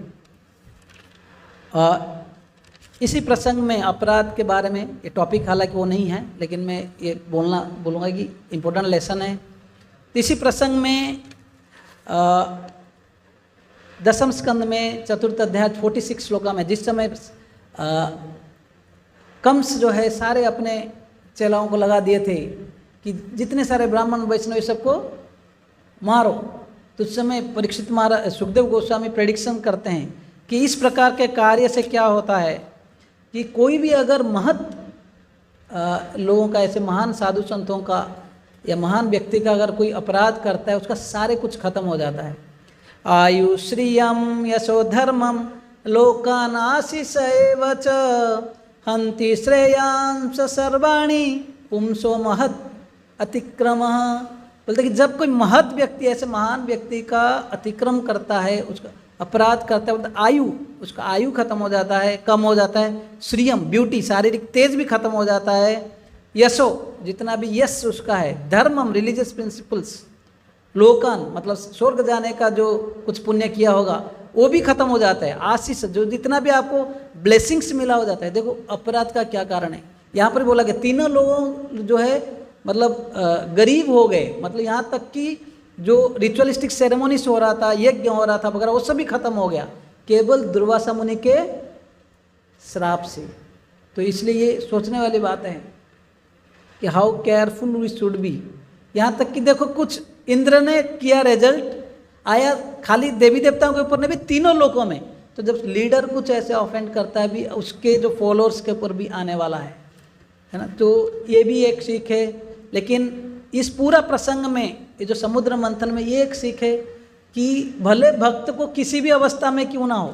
इसी प्रसंग में अपराध के बारे में, ये टॉपिक हालांकि वो नहीं है, लेकिन मैं ये बोलूँगा कि इम्पोर्टेंट लेसन है। तो इसी प्रसंग में 10वें स्कंद में 4th अध्याय 46 श्लोका में, जिस समय कंस जो है सारे अपने चेलाओं को लगा दिए थे कि जितने सारे ब्राह्मण वैष्णव सबको मारो, तो उस समय परीक्षित महाराज सुखदेव गोस्वामी प्रेडिक्शन करते हैं कि इस प्रकार के कार्य से क्या होता है कि कोई भी अगर महत लोगों का, ऐसे महान साधु संतों का या महान व्यक्ति का अगर कोई अपराध करता है, उसका सारे कुछ खत्म हो जाता है। आयु श्रियम यशो धर्मम लोकानाशिष एव च हंति श्रेयांश सर्वाणि पुंसो महत अतिक्रम। बोलते कि जब कोई महत व्यक्ति, ऐसे महान व्यक्ति का अतिक्रम करता है, उसका अपराध करता है, आयु, उसका आयु खत्म हो जाता है, कम हो जाता है। श्रियम ब्यूटी, शारीरिक तेज भी खत्म हो जाता है। यशो, जितना भी यश उसका है। धर्मम, रिलीजियस प्रिंसिपल्स। लोकान, मतलब स्वर्ग जाने का जो कुछ पुण्य किया होगा वो भी खत्म हो जाता है। आशीष, जो जितना भी आपको ब्लेसिंग्स मिला हो जाता है। देखो अपराध का क्या कारण है, यहाँ पर बोला गया 3 लोगों जो है मतलब गरीब हो गए, मतलब यहाँ तक कि जो रिचुअलिस्टिक सेरेमोनीज हो रहा था, यज्ञ हो रहा था वगैरह, वो सब भी खत्म हो गया केवल दुर्वासा मुनि के श्राप से। तो इसलिए ये सोचने वाली बात है कि how careful we should be. यहाँ तक कि देखो कुछ इंद्र ने किया, रिजल्ट आया खाली देवी देवताओं के ऊपर नहीं, भी 3 लोकों में। तो जब लीडर कुछ ऐसे ऑफेंड करता है, भी उसके जो फॉलोअर्स के ऊपर भी आने वाला है ना। तो ये भी एक सीख है। लेकिन इस पूरा प्रसंग में, ये जो समुद्र मंथन में, ये एक सीख है कि भले भक्त को किसी भी अवस्था में क्यों ना हो,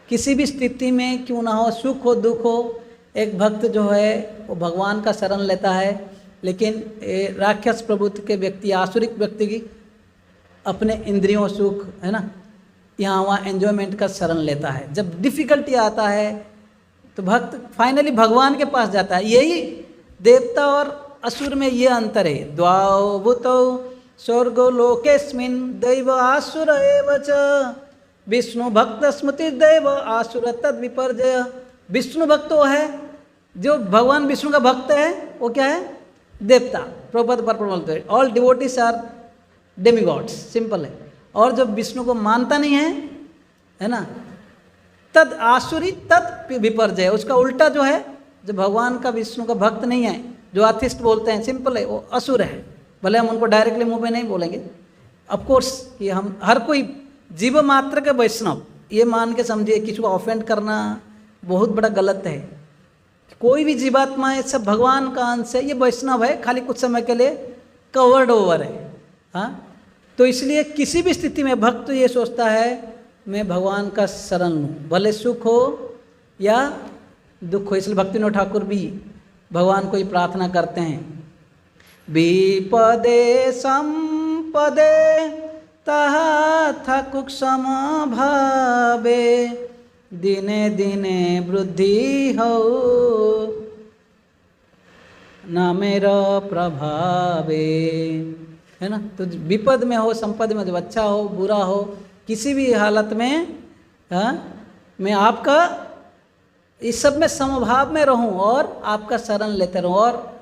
किसी भी स्थिति में क्यों ना हो, सुख हो दुख हो, एक भक्त जो है वो भगवान का शरण लेता है। लेकिन राक्षस प्रवृत्ति के व्यक्ति, आसुरिक व्यक्ति की अपने इंद्रियों सुख, है ना, यहाँ वहाँ एंजॉयमेंट का शरण लेता है। जब डिफिकल्टी आता है तो भक्त फाइनली भगवान के पास जाता है। यही देवता और असुर में ये अंतर है। द्वाओ भूतौ स्वर्गो लोकेस्मिन् दैव आसुर एव च विष्णु भक्त स्मृति दैव आसुर तद विपर्जय। विष्णु भक्त वो है जो भगवान विष्णु का भक्त है, वो क्या है, देवता। प्रभुपद पर बोलते हैं all devotees are demigods, simple है। और जब विष्णु को मानता नहीं है ना, तद आसुरी तद विपर्जय, उसका उल्टा जो है, जो भगवान का विष्णु का भक्त नहीं है, जो आर्थिस्ट बोलते हैं, सिंपल है, वो असुर है। भले हम उनको डायरेक्टली मुंह पे नहीं बोलेंगे, ऑफ कोर्स कि हम हर कोई जीव मात्र के वैष्णव ये मान के समझिए, किसी को ऑफेंड करना बहुत बड़ा गलत है। कोई भी जीवात्मा है सब भगवान का अंश है, ये वैष्णव है, खाली कुछ समय के लिए कवर्ड ओवर है। हाँ, तो इसलिए किसी भी स्थिति में भक्त तो ये सोचता है मैं भगवान का शरण लूँ, भले सुख हो या दुख हो। इसलिए भक्तिविनोद ठाकुर भी भगवान को ही प्रार्थना करते हैं, विपदे संपदे तथा कुक्षम भावे दिने दिने वृद्धि हो न मेरा प्रभावे। है ना, तो विपद में हो संपद में, जब अच्छा हो बुरा हो, किसी भी हालत में मैं आपका इस सब में समभाव में रहूं और आपका शरण लेते रहूं, और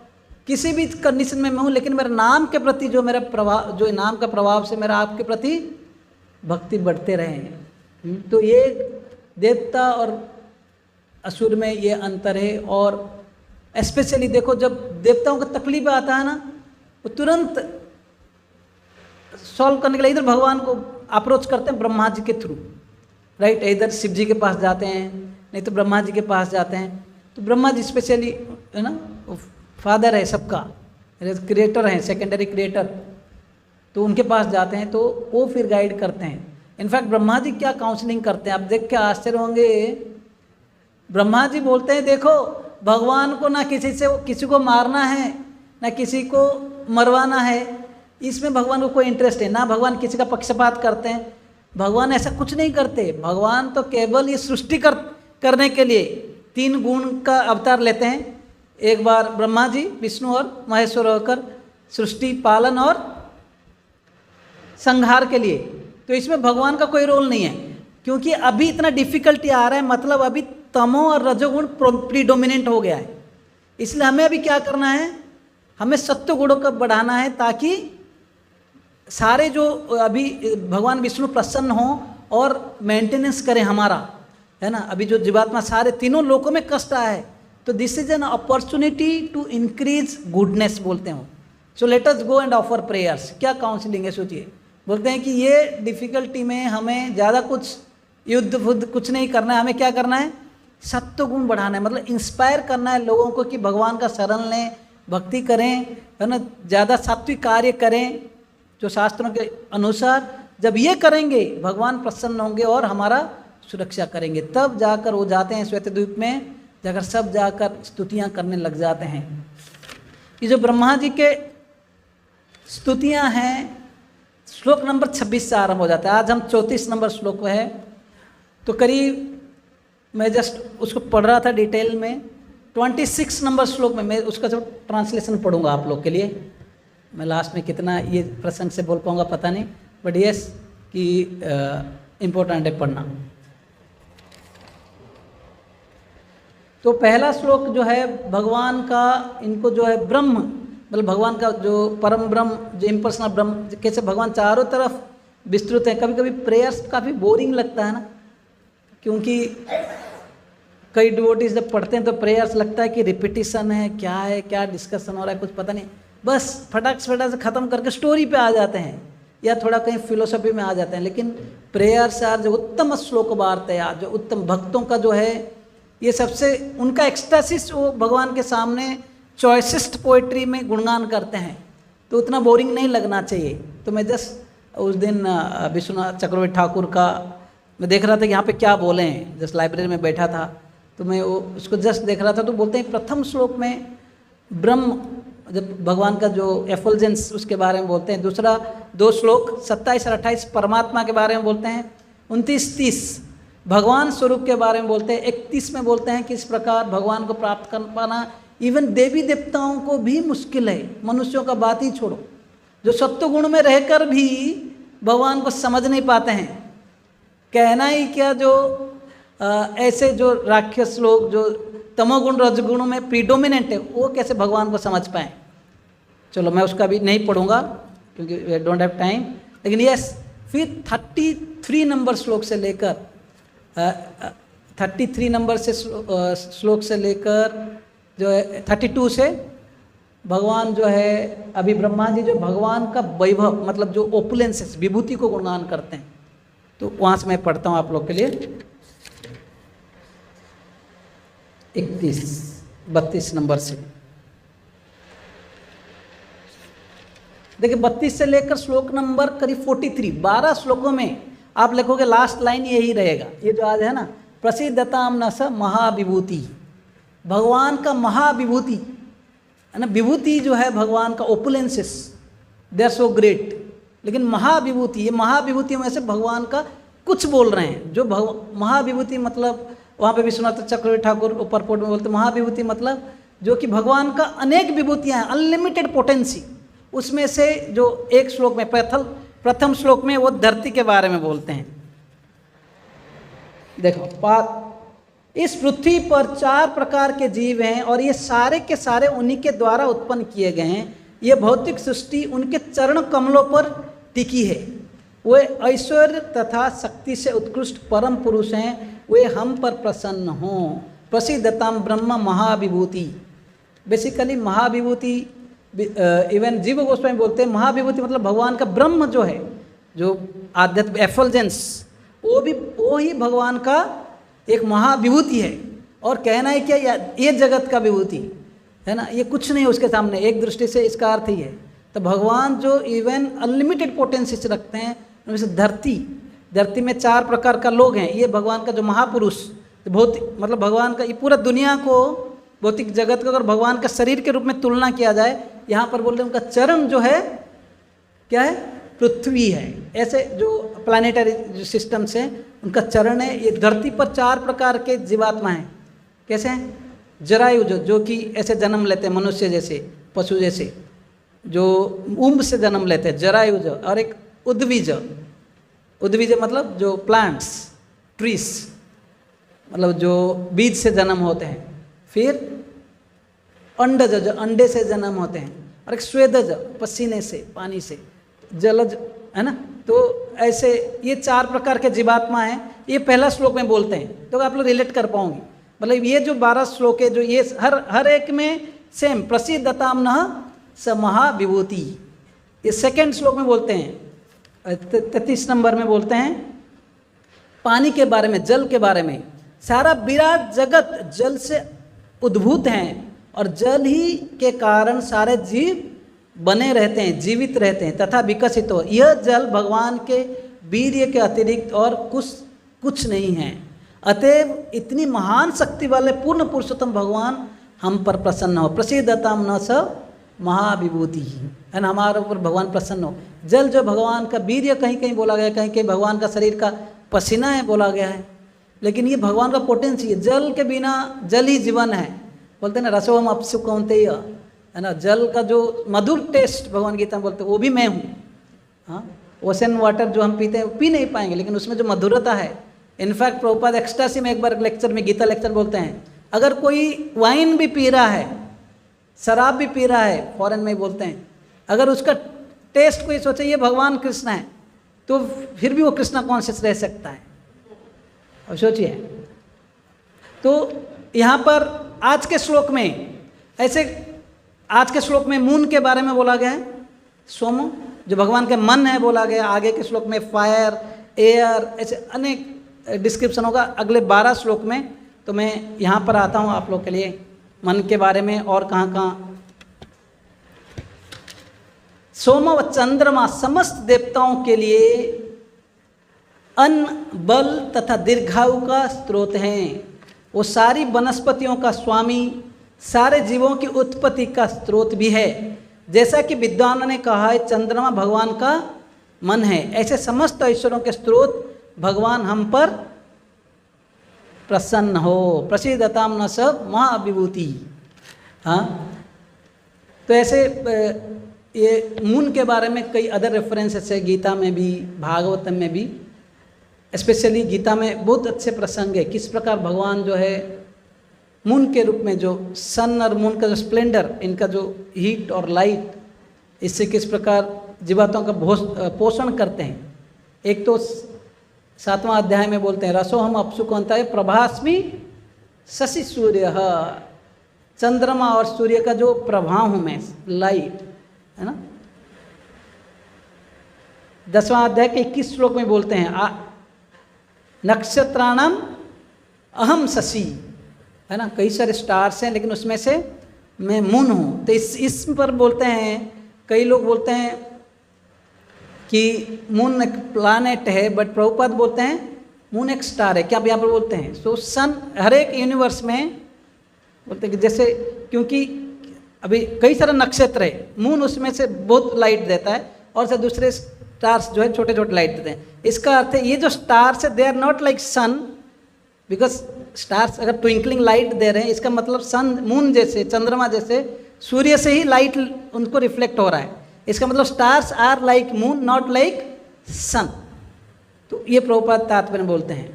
किसी भी कंडीशन में मैं हूँ लेकिन मेरे नाम के प्रति जो मेरा प्रभाव, जो नाम का प्रभाव से मेरा आपके प्रति भक्ति बढ़ते रहे। तो ये देवता और असुर में ये अंतर है। और स्पेशली देखो, जब देवताओं का तकलीफ आता है ना, वो तुरंत सॉल्व करने के लिए इधर भगवान को अप्रोच करते हैं ब्रह्मा जी के थ्रू, राइट। इधर शिव जी के पास जाते हैं, नहीं तो ब्रह्मा जी के पास जाते हैं। तो ब्रह्मा जी स्पेशली है ना, फादर है सबका, क्रिएटर हैं, सेकेंडरी क्रिएटर, तो उनके पास जाते हैं, तो वो फिर गाइड करते हैं। इनफैक्ट ब्रह्मा जी क्या काउंसलिंग करते हैं, आप देख के आश्चर्य होंगे। ब्रह्मा जी बोलते हैं देखो, भगवान को ना किसी को मारना है ना किसी को मरवाना है, इसमें भगवान को कोई इंटरेस्ट है ना। भगवान किसी का पक्षपात करते हैं, भगवान ऐसा कुछ नहीं करते। भगवान तो केवल ये सृष्टि करने के लिए 3 गुण का अवतार लेते हैं। एक बार ब्रह्मा जी, विष्णु और महेश्वर होकर सृष्टि, पालन और संहार के लिए। तो इसमें भगवान का कोई रोल नहीं है, क्योंकि अभी इतना डिफिकल्टी आ रहा है, मतलब अभी तमो और रजोगुण प्रीडोमिनेंट हो गया है। इसलिए हमें अभी क्या करना है, हमें सत्व गुणों को बढ़ाना है, ताकि सारे जो अभी भगवान विष्णु प्रसन्न हों और मेंटेनेंस करें हमारा, है ना। अभी जो जीवात्मा सारे तीनों लोकों में कष्ट आया है, तो this is an opportunity to increase goodness बोलते हैं। So let us go and offer prayers. क्या काउंसलिंग है सोचिए। बोलते हैं कि ये डिफ़िकल्टी में हमें ज़्यादा कुछ युद्ध फुद्ध कुछ नहीं करना है, हमें क्या करना है, सत्व गुण बढ़ाना है, मतलब इंस्पायर करना है लोगों को कि भगवान का शरण लें, भक्ति करें, है ना, ज़्यादा सात्विक कार्य करें जो शास्त्रों के अनुसार। जब ये करेंगे भगवान प्रसन्न होंगे और हमारा सुरक्षा करेंगे। तब जाकर वो जाते हैं श्वेत द्वीप में, जाकर सब जाकर स्तुतियाँ करने लग जाते हैं। ये जो ब्रह्मा जी के स्तुतियाँ हैं, श्लोक नंबर 26 से आरंभ हो जाता है। आज हम 34 नंबर श्लोक में है, तो करीब मैं जस्ट उसको पढ़ रहा था डिटेल में। 26 नंबर श्लोक में मैं उसका जो ट्रांसलेशन पढ़ूंगा आप लोग के लिए। मैं लास्ट में कितना ये प्रसंग से बोल पाऊंगा पता नहीं, बट यस कि इम्पोर्टेंट है पढ़ना। तो पहला श्लोक जो है भगवान का, इनको जो है ब्रह्म, मतलब भगवान का जो परम ब्रह्म, जो इम्पर्सनल ब्रह्म, कैसे भगवान चारों तरफ विस्तृत है। कभी कभी प्रेयर्स काफ़ी बोरिंग लगता है ना, क्योंकि कई डिवोटीज जब पढ़ते हैं तो प्रेयर्स लगता है कि रिपीटिशन है, क्या डिस्कशन हो रहा है, कुछ पता नहीं, बस फटाक से ख़त्म करके स्टोरी पे आ जाते हैं या थोड़ा कहीं फिलोसफी में आ जाते हैं। लेकिन प्रेयर्स यार जो उत्तम श्लोक वार्ता है यार, जो उत्तम भक्तों का जो है, ये सबसे उनका एक्सटेसिस, वो भगवान के सामने चॉइसिस्ट पोइट्री में गुणगान करते हैं, तो उतना बोरिंग नहीं लगना चाहिए। तो मैं जस्ट उस दिन विश्वनाथ चक्रवर्ती ठाकुर का मैं देख रहा था कि यहाँ पे क्या बोले हैं, जस्ट लाइब्रेरी में बैठा था तो मैं वो उसको जस्ट देख रहा था। तो बोलते हैं प्रथम श्लोक में ब्रह्म, जब भगवान का जो एफुलजेंस उसके बारे में बोलते हैं। दूसरा 2 श्लोक 27 और 28 परमात्मा के बारे में बोलते हैं। 29-30 भगवान स्वरूप के बारे में बोलते हैं। 31 में बोलते हैं कि इस प्रकार भगवान को प्राप्त कर पाना इवन देवी देवताओं को भी मुश्किल है, मनुष्यों का बात ही छोड़ो, जो सत्व गुण में रहकर भी भगवान को समझ नहीं पाते हैं। कहना ही क्या, जो ऐसे जो राक्षस लोग जो तमोगुण रजगुणों में प्रीडोमिनेंट है, वो कैसे भगवान को समझ पाएँ। चलो मैं उसका भी नहीं पढ़ूंगा क्योंकि वी डोंट हैव टाइम। लेकिन यस, फिर 33 नंबर श्लोक से लेकर 33 नंबर से श्लोक से लेकर जो है 32 से भगवान जो है अभी ब्रह्मा जी जो भगवान का वैभव मतलब जो ओपुलेंसेस विभूति को गुणगान करते हैं, तो वहाँ से मैं पढ़ता हूँ आप लोग के लिए 32 नंबर से। देखिए 32 से लेकर श्लोक नंबर करीब 43 12 श्लोकों में आप लिखोगे लास्ट लाइन यही रहेगा। ये जो आज है ना, प्रसिद्धताम न स महाविभूति, भगवान का महाविभूति है ना, विभूति जो है भगवान का ओपुलेंसेस दे आर सो ग्रेट, लेकिन महाविभूति, ये महाविभूति में से भगवान का कुछ बोल रहे हैं। जो महाविभूति मतलब वहाँ पे विश्वनाथ चक्रवर्ती ठाकुर ऊपर पोर्ट में बोलते महाविभूति मतलब जो कि भगवान का अनेक विभूतियाँ हैं, अनलिमिटेड पोटेंसी। उसमें से जो एक श्लोक में प्रथम श्लोक में वो धरती के बारे में बोलते हैं। देखो इस पृथ्वी पर 4 प्रकार के जीव हैं और ये सारे के सारे उन्हीं के द्वारा उत्पन्न किए गए हैं। ये भौतिक सृष्टि उनके चरण कमलों पर टिकी है। वे ऐश्वर्य तथा शक्ति से उत्कृष्ट परम पुरुष हैं, वे हम पर प्रसन्न हों। प्रसिद्धताम ब्रह्म महाविभूति, बेसिकली महाविभूति इवन जीव गोस्वामी बोलते हैं महाविभूति मतलब भगवान का ब्रह्म जो है, जो आध्यात्मिक एफल्जेंस, वो ही भगवान का एक महाविभूति है। और कहना है क्या ये जगत का विभूति है ना, ये कुछ नहीं उसके सामने, एक दृष्टि से इसका अर्थ ही है। तो भगवान जो इवन अनलिमिटेड पोटेंसीज रखते हैं, जैसे धरती में 4 प्रकार का लोग हैं। ये भगवान का जो महापुरुष भौतिक मतलब भगवान का ये पूरा दुनिया को भौतिक जगत को अगर भगवान का शरीर के रूप में तुलना किया जाए, यहाँ पर बोल रहे हैं उनका चरण जो है क्या है, पृथ्वी है। ऐसे जो प्लानिटरी सिस्टम्स हैं उनका चरण है। ये धरती पर 4 प्रकार के जीवात्मा हैं। कैसे हैं? जरायुज जो कि ऐसे जन्म लेते हैं मनुष्य जैसे, पशु जैसे, जो उम्ब से जन्म लेते हैं जरायुज। और एक उद्विज मतलब जो प्लांट्स ट्रीज मतलब जो बीज से जन्म होते हैं। फिर अंडज जो अंडे से जन्म होते हैं। और एक स्वेदज पसीने से पानी से, जलज है ना। तो ऐसे ये 4 प्रकार के जीवात्मा हैं। ये पहला श्लोक में बोलते हैं, तो आप लोग रिलेट कर पाओगे। मतलब ये जो 12 श्लोक है, जो ये हर एक में सेम प्रसिद्धताम नः स महाविभूति। ये सेकेंड श्लोक में बोलते हैं, 33 नंबर में बोलते हैं पानी के बारे में, जल के बारे में। सारा विराट जगत जल से उद्भूत हैं और जल ही के कारण सारे जीव बने रहते हैं, जीवित रहते हैं तथा विकसित हो। यह जल भगवान के वीर्य के अतिरिक्त और कुछ नहीं है। अतएव इतनी महान शक्ति वाले पूर्ण पुरुषोत्तम भगवान हम पर प्रसन्न हो। प्रसिद्धताम न स महाविभूति है ना, हमारे ऊपर भगवान प्रसन्न हो। जल जो भगवान का वीर्य कहीं कहीं बोला गया, कहीं कहीं भगवान का शरीर का पसीना है बोला गया है, लेकिन ये भगवान का पोटेंसी है। जल के बिना जल ही जीवन है। बोलते हैं ना रसोहम अपसु कौन्तेय है ना, जल का जो मधुर टेस्ट भगवान गीता में बोलते हैं वो भी मैं हूँ। हाँ, ओशन वाटर जो हम पीते हैं वो पी नहीं पाएंगे, लेकिन उसमें जो मधुरता है। इनफैक्ट प्रभुपाद एक्सटासी में एक बार लेक्चर में, गीता लेक्चर बोलते हैं, अगर कोई वाइन भी पी रहा है, शराब भी पी रहा है, फॉरेन में बोलते हैं, अगर उसका टेस्ट कोई सोचे ये भगवान कृष्ण है, तो फिर भी वो कृष्णा कॉन्शियस रह सकता है। और सोचिए, तो यहाँ पर आज के श्लोक में ऐसे, आज के श्लोक में मून के बारे में बोला गया है, सोमो जो भगवान के मन है बोला गया। आगे के श्लोक में फायर, एयर, ऐसे अनेक डिस्क्रिप्शन होगा अगले 12 श्लोक में। तो मैं यहाँ पर आता हूँ आप लोग के लिए मन के बारे में। और कहाँ कहाँ सोम व चंद्रमा समस्त देवताओं के लिए अन्न, बल तथा दीर्घायु का स्रोत हैं। वो सारी वनस्पतियों का स्वामी, सारे जीवों की उत्पत्ति का स्रोत भी है। जैसा कि विद्वानों ने कहा है चंद्रमा भगवान का मन है, ऐसे समस्त ऐश्वर्यों के स्रोत भगवान हम पर प्रसन्न हो। प्रसिद्धताम न स महाविभूति। हाँ, तो ऐसे ये मून के बारे में कई अदर रेफरेंसेस है गीता में भी, भागवतम में भी। स्पेशली गीता में बहुत अच्छे प्रसंग है, किस प्रकार भगवान जो है मून के रूप में, जो सन और मून का जो स्प्लेंडर, इनका जो हीट और लाइट, इससे किस प्रकार जीवात्माओं का पोषण करते हैं। एक तो 7वां अध्याय में बोलते हैं रसोहम अपसु कौन्तेय प्रभास्मि शशि सूर्य चंद्रमा और सूर्य का जो प्रभाव हूँ मैं, लाइट, है ना। 10वां अध्याय के 21 श्लोक में बोलते हैं नक्षत्राणाम अहम शशि, है ना। कई सारे स्टार्स हैं लेकिन उसमें से मैं मून हूँ। तो इस पर बोलते हैं, कई लोग बोलते हैं कि मून एक प्लानेट है, बट प्रभुपाद बोलते हैं मून एक स्टार है। क्या आप यहाँ पर बोलते हैं? सो सन हर एक यूनिवर्स में बोलते हैं कि जैसे, क्योंकि अभी कई सारे नक्षत्र है, मून उसमें से बहुत लाइट देता है और से दूसरे स्टार्स जो है छोटे छोटे लाइट देते हैं। इसका अर्थ है ये जो स्टार्स है they are not like sun, because stars अगर ट्विंकलिंग लाइट दे रहे हैं, इसका मतलब सन, मून जैसे, चंद्रमा जैसे सूर्य से ही लाइट उनको रिफ्लेक्ट हो रहा है। इसका मतलब stars are like moon, not like sun. तो ये प्रभुपाद तात्पर्य बोलते हैं।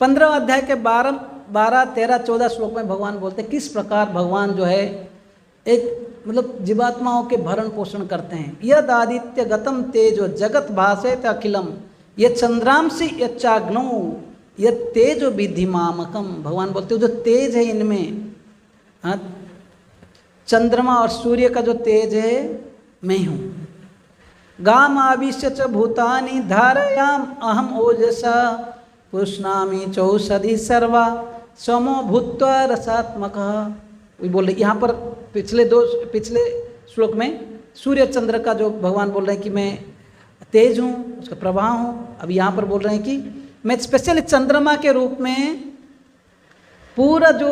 15 अध्याय के 12, 13, 14 श्लोक में भगवान बोलते हैं किस प्रकार भगवान जो है एक मतलब जीवात्माओं के भरण पोषण करते हैं। यद आदित्य गतम तेजो जगत भासेत अखिलम, ये चंद्रांशी यच्चाग्नौ यद तेजो विधि मामकम। भगवान बोलते हैं जो तेज है इनमें, हाँ, चंद्रमा और सूर्य का जो तेज है मैं हूँ। गाम आविश्य च भूतानि धारयाम अहम ओजसा पुष्णामि चौषधि सर्वा समो भूत्वा रसात्मक। वही बोल रहे यहाँ पर पिछले श्लोक में सूर्य चंद्र का जो भगवान बोल रहे हैं कि मैं तेज हूँ, उसका प्रभाव हूँ। अब यहाँ पर बोल रहे हैं कि मैं स्पेशली चंद्रमा के रूप में पूरा जो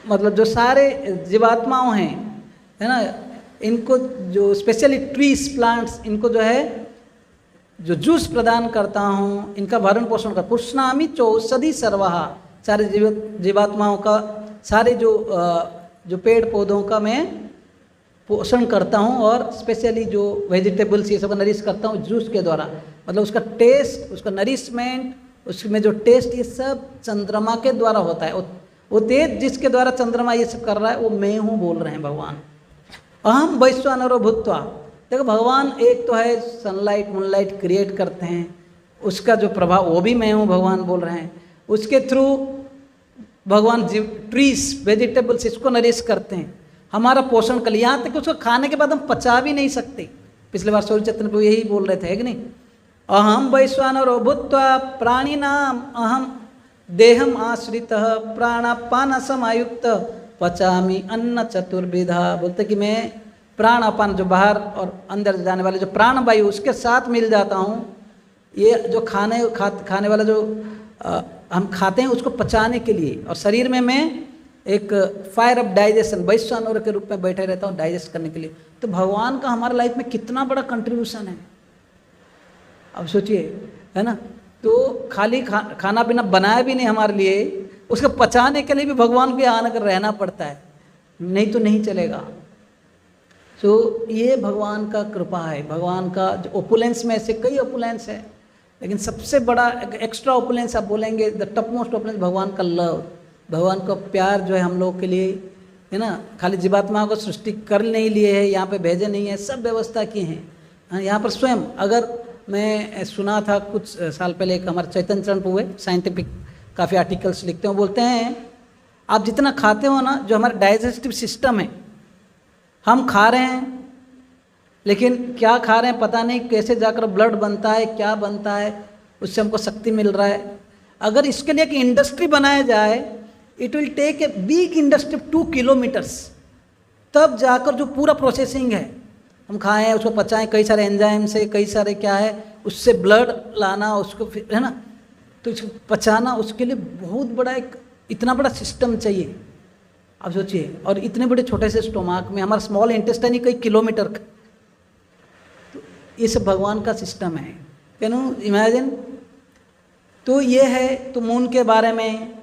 मतलब जो सारे जीवात्माओं हैं, है ना, इनको जो स्पेशली ट्रीज प्लांट्स, इनको जो है जो जूस प्रदान करता हूँ, इनका भरण पोषण कर। पुष्णामि चौषधि सर्वहा, सारे जीवात्माओं का, सारे जो पेड़ पौधों का मैं पोषण करता हूँ और स्पेशली जो वेजिटेबल्स ये सब नरिश करता हूँ जूस के द्वारा। मतलब उसका टेस्ट, उसका नरिशमेंट, उसमें जो टेस्ट, ये सब चंद्रमा के द्वारा होता है। वो तेज जिसके द्वारा चंद्रमा ये सब कर रहा है वो मैं हूँ बोल रहे हैं भगवान। अहम वैश्वानरो भूत्वा, देखो भगवान एक तो है सनलाइट मूनलाइट क्रिएट करते हैं, उसका जो प्रभाव वो भी मैं हूँ भगवान बोल रहे हैं। उसके थ्रू भगवान ट्रीज वेजिटेबल्स इसको नरिश करते हैं, हमारा पोषण कर, यहाँ तक कि उसको खाने के बाद हम पचा भी नहीं सकते। पिछले बार सूर्य चंद्र पे यही बोल रहे थे, है कि नहीं। अहम वैश्वानरो भूत्वा प्राणिनाम अहम देहम आश्रित प्राणापान समायुक्त पचामी अन्न चतुर्विधा। बोलते कि मैं प्राण अपान जो बाहर और अंदर जाने वाले जो प्राण वायु उसके साथ मिल जाता हूँ। ये जो खाने वाला जो हम खाते हैं उसको पचाने के लिए, और शरीर में मैं एक फायर ऑफ डाइजेशन वैश्वानर के रूप में बैठे रहता हूँ डाइजेस्ट करने के लिए। तो भगवान का हमारे लाइफ में कितना बड़ा कंट्रीब्यूशन है, अब सोचिए, है ना। तो खाली खाना पीना बनाया भी नहीं हमारे लिए, उसको पचाने के लिए भी भगवान के आना कर रहना पड़ता है, नहीं तो नहीं चलेगा। तो ये भगवान का कृपा है, भगवान का जो ओपुलेंस में ऐसे कई ओपुलेंस है, लेकिन सबसे बड़ा एक्स्ट्रा ओपुलेंस आप बोलेंगे द टॉप मोस्ट ओपुलेंस भगवान का लव, भगवान का प्यार जो है हम लोग के लिए, है ना। खाली जीवात्मा को सृष्टि कर नहीं लिए है, यहाँ पे भेजे नहीं है, सब व्यवस्था की हैं यहाँ पर स्वयं। अगर मैं सुना था कुछ साल पहले, एक हमारे चैतन्य चरण हुए साइंटिफिक काफ़ी आर्टिकल्स लिखते हैं, बोलते हैं आप जितना खाते हो ना, जो हमारा डाइजेस्टिव सिस्टम है, हम खा रहे हैं लेकिन क्या खा रहे हैं पता नहीं, कैसे जाकर ब्लड बनता है, क्या बनता है, उससे हमको शक्ति मिल रहा है। अगर इसके लिए एक इंडस्ट्री बनाया जाए, it will take a big industry 2 kilometres, तब जाकर जो पूरा प्रोसेसिंग है, हम खाएं उसको पचाएं, कई सारे एंजाइम से, कई सारे क्या है, उससे ब्लड लाना, उसको फिर, है ना, तो इसको पचाना, उसके लिए बहुत बड़ा एक इतना बड़ा सिस्टम चाहिए। अब सोचिए, और इतने बड़े छोटे से स्टोमाक में हमारा स्मॉल इंटेस्टाइन ही कई किलोमीटर का, तो ये सब भगवान का सिस्टम है, कैन यू इमेजिन। तो ये है, तो मून के बारे में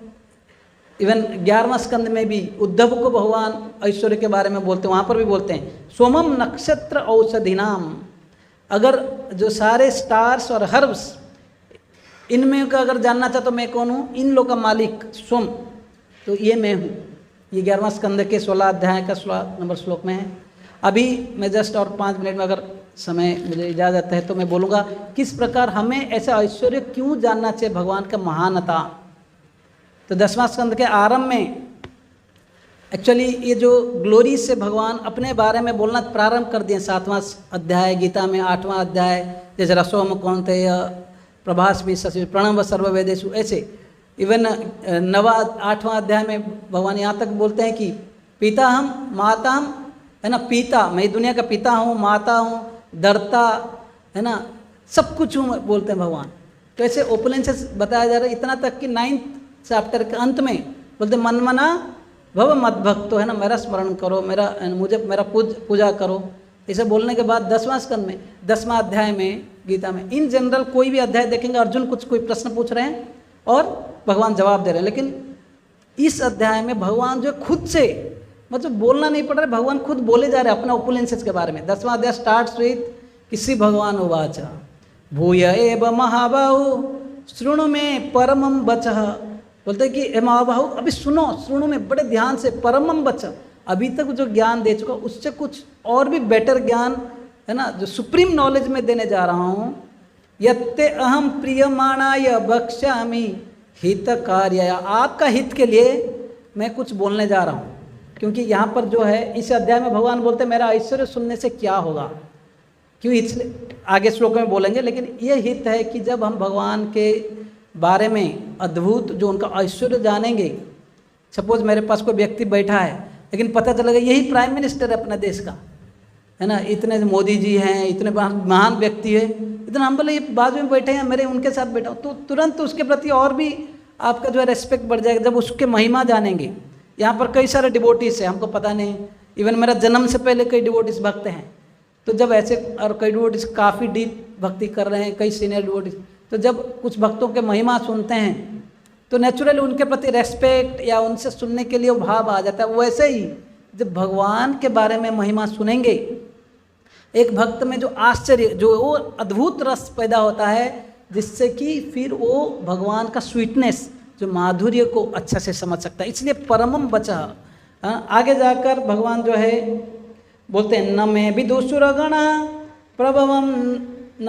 इवन 11वां स्कंद में भी उद्धव को भगवान ऐश्वर्य के बारे में बोलते हैं, वहाँ पर भी बोलते हैं सोमम नक्षत्र औषधिनाम। अगर जो सारे स्टार्स और हर्ब्स इनमें का अगर जानना चाहता तो मैं कौन हूँ, इन लोग का मालिक सोम, तो ये मैं हूँ। ये 11वां स्कंद के 16 अध्याय का 16 नंबर श्लोक में है। अभी मैं जस्ट और 5 मिनट में अगर समय मुझे इजाज़त है तो मैं बोलूँगा किस प्रकार हमें ऐसा ऐश्वर्य क्यों जानना चाहिए, भगवान का महानता। तो 10वां स्कंद के आरंभ में एक्चुअली ये जो ग्लोरी से भगवान अपने बारे में बोलना प्रारंभ कर दिए 7वां अध्याय गीता में, 8वां अध्याय जैसे रसोम कौन्तेय प्रभास भी शशि प्रणव सर्ववेदेषु, ऐसे इवन 8वां अध्याय में भगवान यहाँ तक बोलते हैं कि पिता हम माता हम, है ना, पिता मैं दुनिया का पिता हूँ, माता हूँ, दर्ता, है ना, सब कुछ हूँ बोलते हैं भगवान। तो ऐसे ओपुलेंस से बताया जा रहा है, इतना तक कि 9th चैप्टर के अंत में बोलते मन मना भव मद भक्तो, है ना, मेरा स्मरण करो, मेरा पूजा करो। इसे बोलने के बाद 10वां स्कंद में 10वां अध्याय में गीता में, इन जनरल कोई भी अध्याय देखेंगे अर्जुन कोई प्रश्न पूछ रहे हैं और भगवान जवाब दे रहे हैं, लेकिन इस अध्याय में भगवान जो खुद से मतलब बोलना नहीं पड़ रहा है, भगवान खुद बोले जा रहे हैं अपना ओपुलेंसेस के बारे में। 10वां अध्याय स्टार्ट्स विद किसी भगवान उवाच भूय एव महाबाहु श्रृणु में परमम वचः, बोलते कि हे महाबाहु अभी सुनो, श्रृणु में बड़े ध्यान से, परमम वचः अभी तक जो ज्ञान दे चुका उससे कुछ और भी बेटर ज्ञान, है ना, जो सुप्रीम नॉलेज में देने जा रहा हूँ। यत्ते अहम प्रियमाणाय वक्ष्यामि हित कार्य, आपका हित के लिए मैं कुछ बोलने जा रहा हूँ। क्योंकि यहाँ पर जो है इस अध्याय में भगवान बोलते हैं मेरा ऐश्वर्य सुनने से क्या होगा, क्यों इसलिए आगे श्लोक में बोलेंगे, लेकिन ये हित है कि जब हम भगवान के बारे में अद्भुत जो उनका ऐश्वर्य जानेंगे, सपोज मेरे पास कोई व्यक्ति बैठा है लेकिन पता चलेगा यही प्राइम मिनिस्टर है अपने देश का, है ना, इतने मोदी जी हैं, इतने महान व्यक्ति है, इतना हम बोले ये बाजू में बैठे हैं, मेरे उनके साथ बैठा हूँ, तो तुरंत उसके प्रति और भी आपका जो है रेस्पेक्ट बढ़ जाएगा जब उसके महिमा जानेंगे। यहाँ पर कई सारे डिवोटीज हैं, हमको पता नहीं, इवन मेरा जन्म से पहले कई डिवोटीज भक्त हैं, तो जब ऐसे और कई डिवोटीज काफ़ी डीप भक्ति कर रहे हैं, कई सीनियर डिवोटीज, तो जब कुछ भक्तों के महिमा सुनते हैं तो नेचुरली उनके प्रति रेस्पेक्ट या उनसे सुनने के लिए वो भाव आ जाता है। वैसे ही जब भगवान के बारे में महिमा सुनेंगे, एक भक्त में जो आश्चर्य, जो वो अद्भुत रस पैदा होता है, जिससे कि फिर वो भगवान का स्वीटनेस, जो माधुर्य को अच्छा से समझ सकता है। इसलिए परमम वचः, आगे जाकर भगवान जो है बोलते हैं न मे विदुषुर गणा प्रभवम न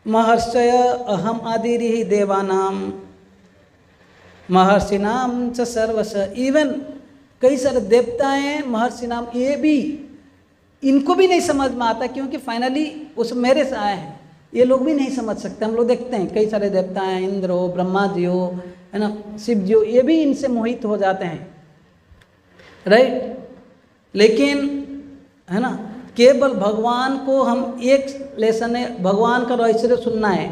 महर्षय अहम आदिरिहि देवानाम महर्षिनाम च सर्वश, इवन कई सारे देवता हैं, महर्षि नाम, ये भी इनको भी नहीं समझ में आता, क्योंकि फाइनली उस मेरे से आए हैं, ये लोग भी नहीं समझ सकते। हम लोग देखते हैं कई सारे देवता हैं, इंद्र हो, ब्रह्मा जी हो, है ना, शिव जी हो, ये भी इनसे मोहित हो जाते हैं, राइट। लेकिन है ना, केवल भगवान को हम एक लेसन है, भगवान का ऐश्वर्य सुनना है।